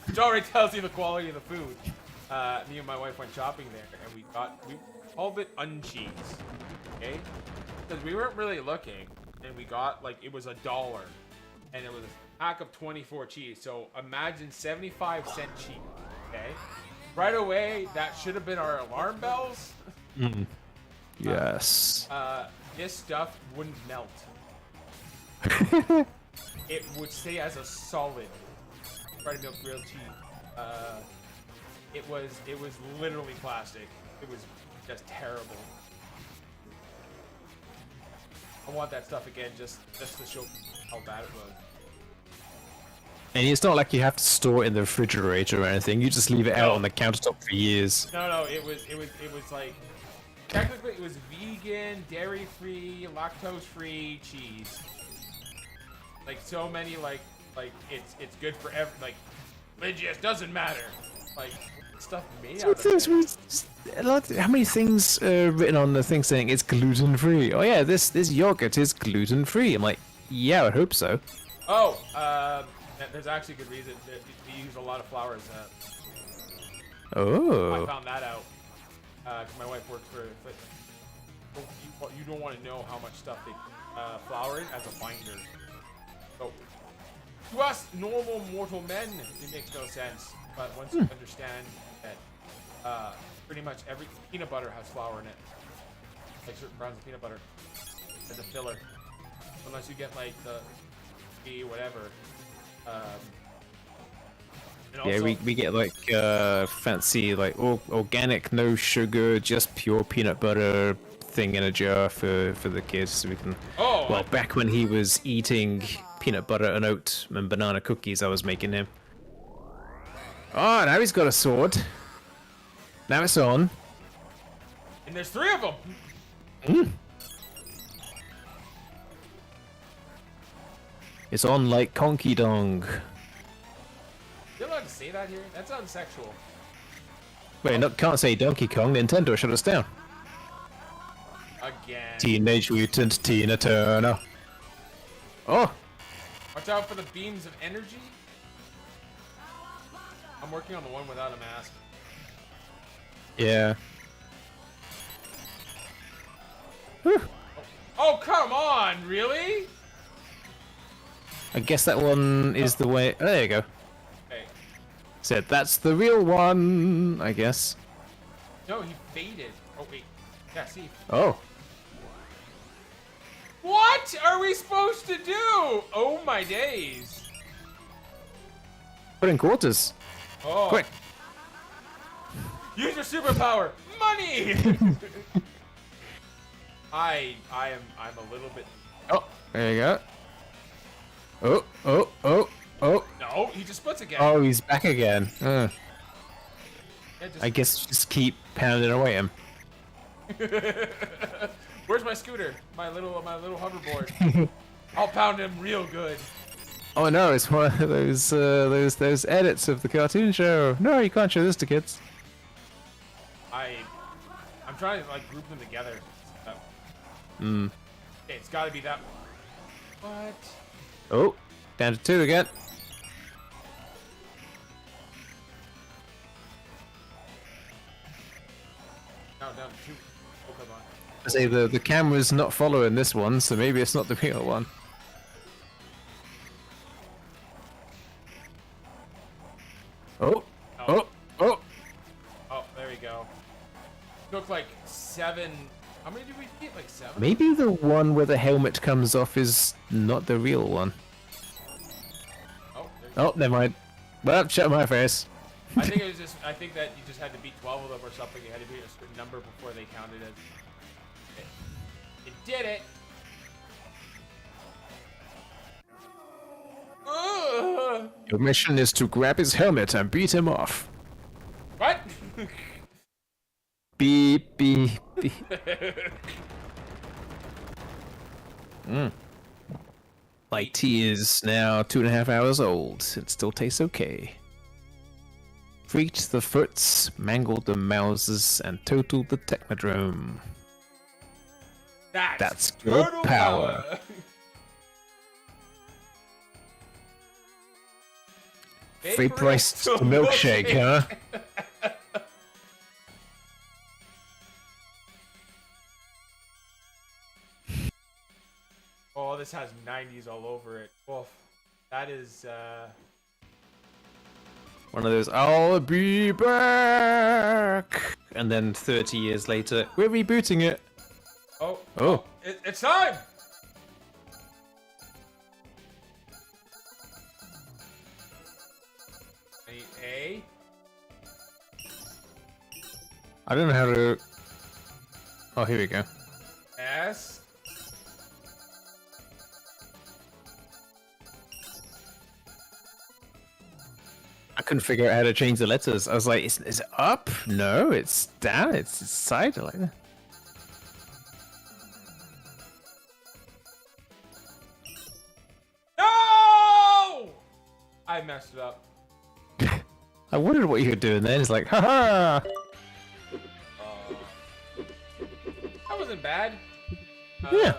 Which already tells you the quality of the food. Me and my wife went shopping there, and we called it uncheese, okay? Because we weren't really looking, and we got like it was $1, and it was a pack of 24 cheese. So imagine 75-cent cheese, okay? Right away, that should have been our alarm bells. Yes. This stuff wouldn't melt. It would stay as a solid fried milk grilled cheese. It was literally plastic. It was just terrible. I want that stuff again, just to show how bad it was. And it's not like you have to store it in the refrigerator or anything. You just leave it out on the countertop for years. No, it was like technically it was vegan, dairy-free, lactose-free cheese. Like so many like it's good for religious doesn't matter. Like stuff made out of it. How many things written on the thing saying it's gluten free? Oh yeah, this yogurt is gluten free. I'm like, yeah, I hope so. Oh, there's actually a good reason. We use a lot of flour as that. Oh. I found that out because my wife works for. You don't want to know how much stuff they flour in as a binder. So to us normal mortal men, it makes no sense. But once you understand that pretty much every peanut butter has flour in it, like certain brands of peanut butter, as a filler, unless you get like the whatever. And Yeah, also, we get like fancy like organic, no sugar, just pure peanut butter thing in a jar for the kids, so we can. Oh. Well, back when he was eating peanut butter and oat and banana cookies, I was making him. Oh, now he's got a sword. Now it's on. And there's 3 of them. It's on like Conky Dong. You're allowed to say that here? That sounds sexual. Wait, no, can't say Donkey Kong. Nintendo shut us down. Again. Teenage Mutant Tina Turner. Oh, Watch out for the beams of energy. I'm working on the one without a mask. yeah. Oh, come on! Really? I guess that one is the way. Oh, there you go. Hey. Said that's the real one, I guess. No, he faded. Oh, wait. Yeah, see. Oh. What are we supposed to do? Oh, my days. Put in quarters. Oh. Quick. Use your superpower. Money! I'm a little bit. Oh, there you go. Oh. No, he just splits again. Oh, he's back again. Yeah, just... I guess just keep pounding away him. Where's my scooter? My little hoverboard. I'll pound him real good. Oh no, it's one of those edits of the cartoon show. No, you can't show this to kids. I'm trying to like group them together. Hmm. Okay, it's got to be that. What? Oh, down to 2 again. Now down to 2. Oh, come on. I say the camera's not following this one, so maybe it's not the real one. Oh, oh, oh. Oh, there we go. Took like 7. How many did we get? Like 7? Maybe the one where the helmet comes off is not the real one. Oh, Oh, never mind. Well, shut my face. I think it was just. I think that you just had to beat 12 of them or something. You had to beat a certain number before they counted as. It did it. Ugh. Your mission is to grab his helmet and beat him off. What? Beep, beep, beep. My tea is now 2.5 hours old. It still tastes okay. Freaked the foots, mangled the mouses, and totaled the technodrome. That's good turtle power. Vaporized milkshake, huh? Oh, this has 90s all over it. Oof. That is, One of those, I'll be back! And then 30 years later, we're rebooting it. Oh. Oh. It's time! A. I don't know how to... Oh, here we go. S. I couldn't figure out how to change the letters. I was like, is it up? No, it's down. It's side. Like that. No! I messed it up. I wondered what you were doing then. It's like, haha! That wasn't bad. Yeah.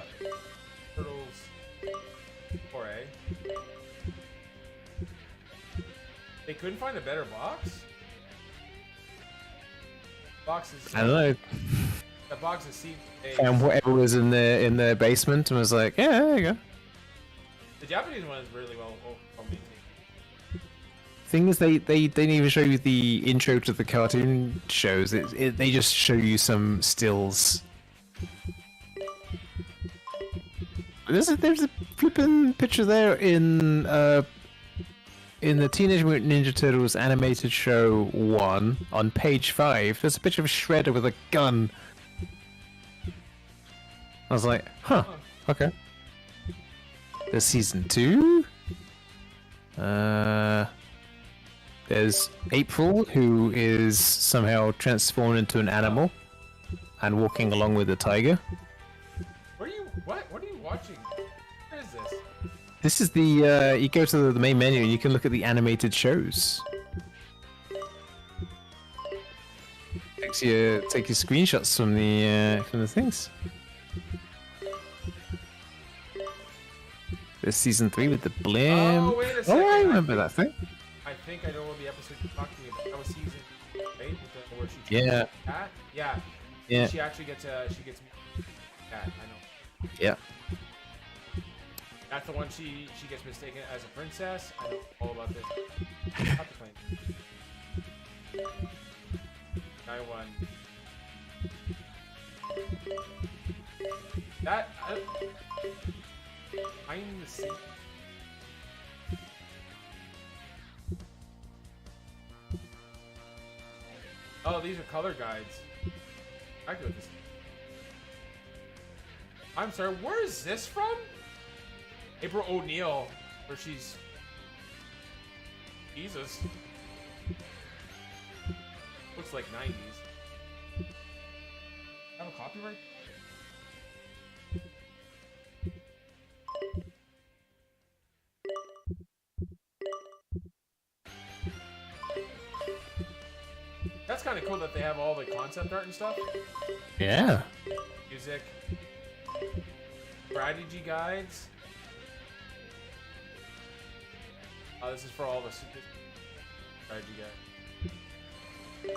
Turtles 4A. They couldn't find a better box? Box is... I don't know. The box is C. Found whatever was in the basement and was like, yeah, there you go. The Japanese one is really well maintained. Thing is, they didn't even show you the intro to the cartoon shows. They just show you some stills. There's a flippin' picture there in the Teenage Mutant Ninja Turtles animated show 1 on page 5. There's a picture of Shredder with a gun. I was like, huh, okay. There's season 2. There's April, who is somehow transformed into an animal and walking along with a tiger. What are you watching? What is this? This is the, you go to the main menu and you can look at the animated shows. Take your screenshots from the things. There's season 3 with the blimp. Oh, wait a second. Oh, I remember that thing. I think I know what the episode you're talking about. That was season 8, where she Yeah. cat. Yeah. Yeah. She actually gets cat. I know. Yeah. That's the one she gets mistaken as a princess. I know all about this. Not the claim. I won. That I'm the scene. Oh, these are color guides. I go with this. I'm sorry, where is this from? April O'Neil, where she's... Jesus. Looks like 90s. Have a copyright? That's kind of cool that they have all the concept art and stuff. Yeah. Music. Strategy guides. Oh, this is for all the strategy guide.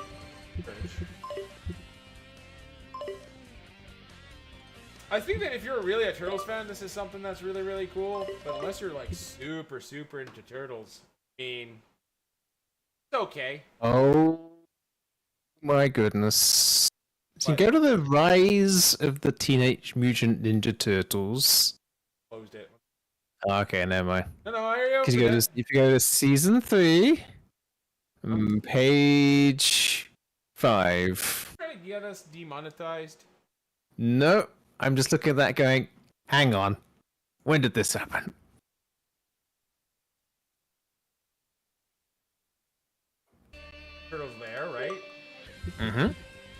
I think that if you're really a Turtles fan, this is something that's really, really cool. But unless you're like super into Turtles, I mean, It's okay. Oh my goodness. So you go to the Rise of the Teenage Mutant Ninja Turtles. Closed it. Okay, never mind. No, I hear you. Because you go to if you go to season 3, page 5. Trying to get us demonetized. No, I'm just looking at that going, hang on. When did this happen? Turtles there, right? Mm-hmm.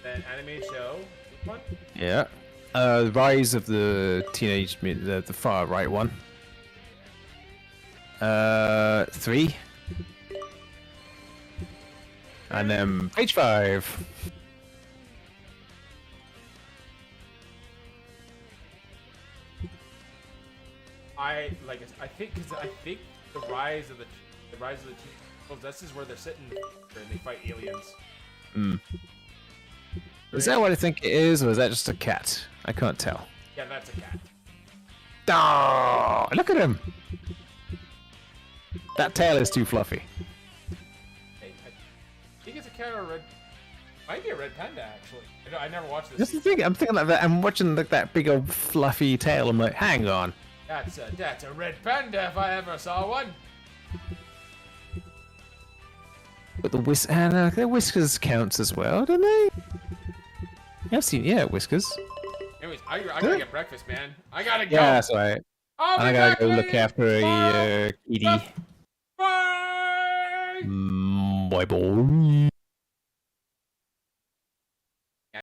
Then anime show. Which one? Yeah. Rise of the Teenage Mutant, the far right one. 3. And then page 5. I think the rise of the Turtles. This is where they're sitting and they fight aliens. Is that what I think it is, or is that just a cat? I can't tell. Yeah, that's a cat. Oh, look at him! That tail is too fluffy. Hey, I think it's a cat or a red. Might be a red panda actually. I never watched this. That's the thing. I'm thinking like that. I'm watching like that big old fluffy tail. I'm like, hang on. That's a red panda if I ever saw one. But the whiskers counts as well, don't they? I've seen, whiskers. Anyways, I gotta get breakfast, man. I gotta go. Yeah, that's right. I'll be I gotta back go look later. after a kitty. Bye. Bye, boy.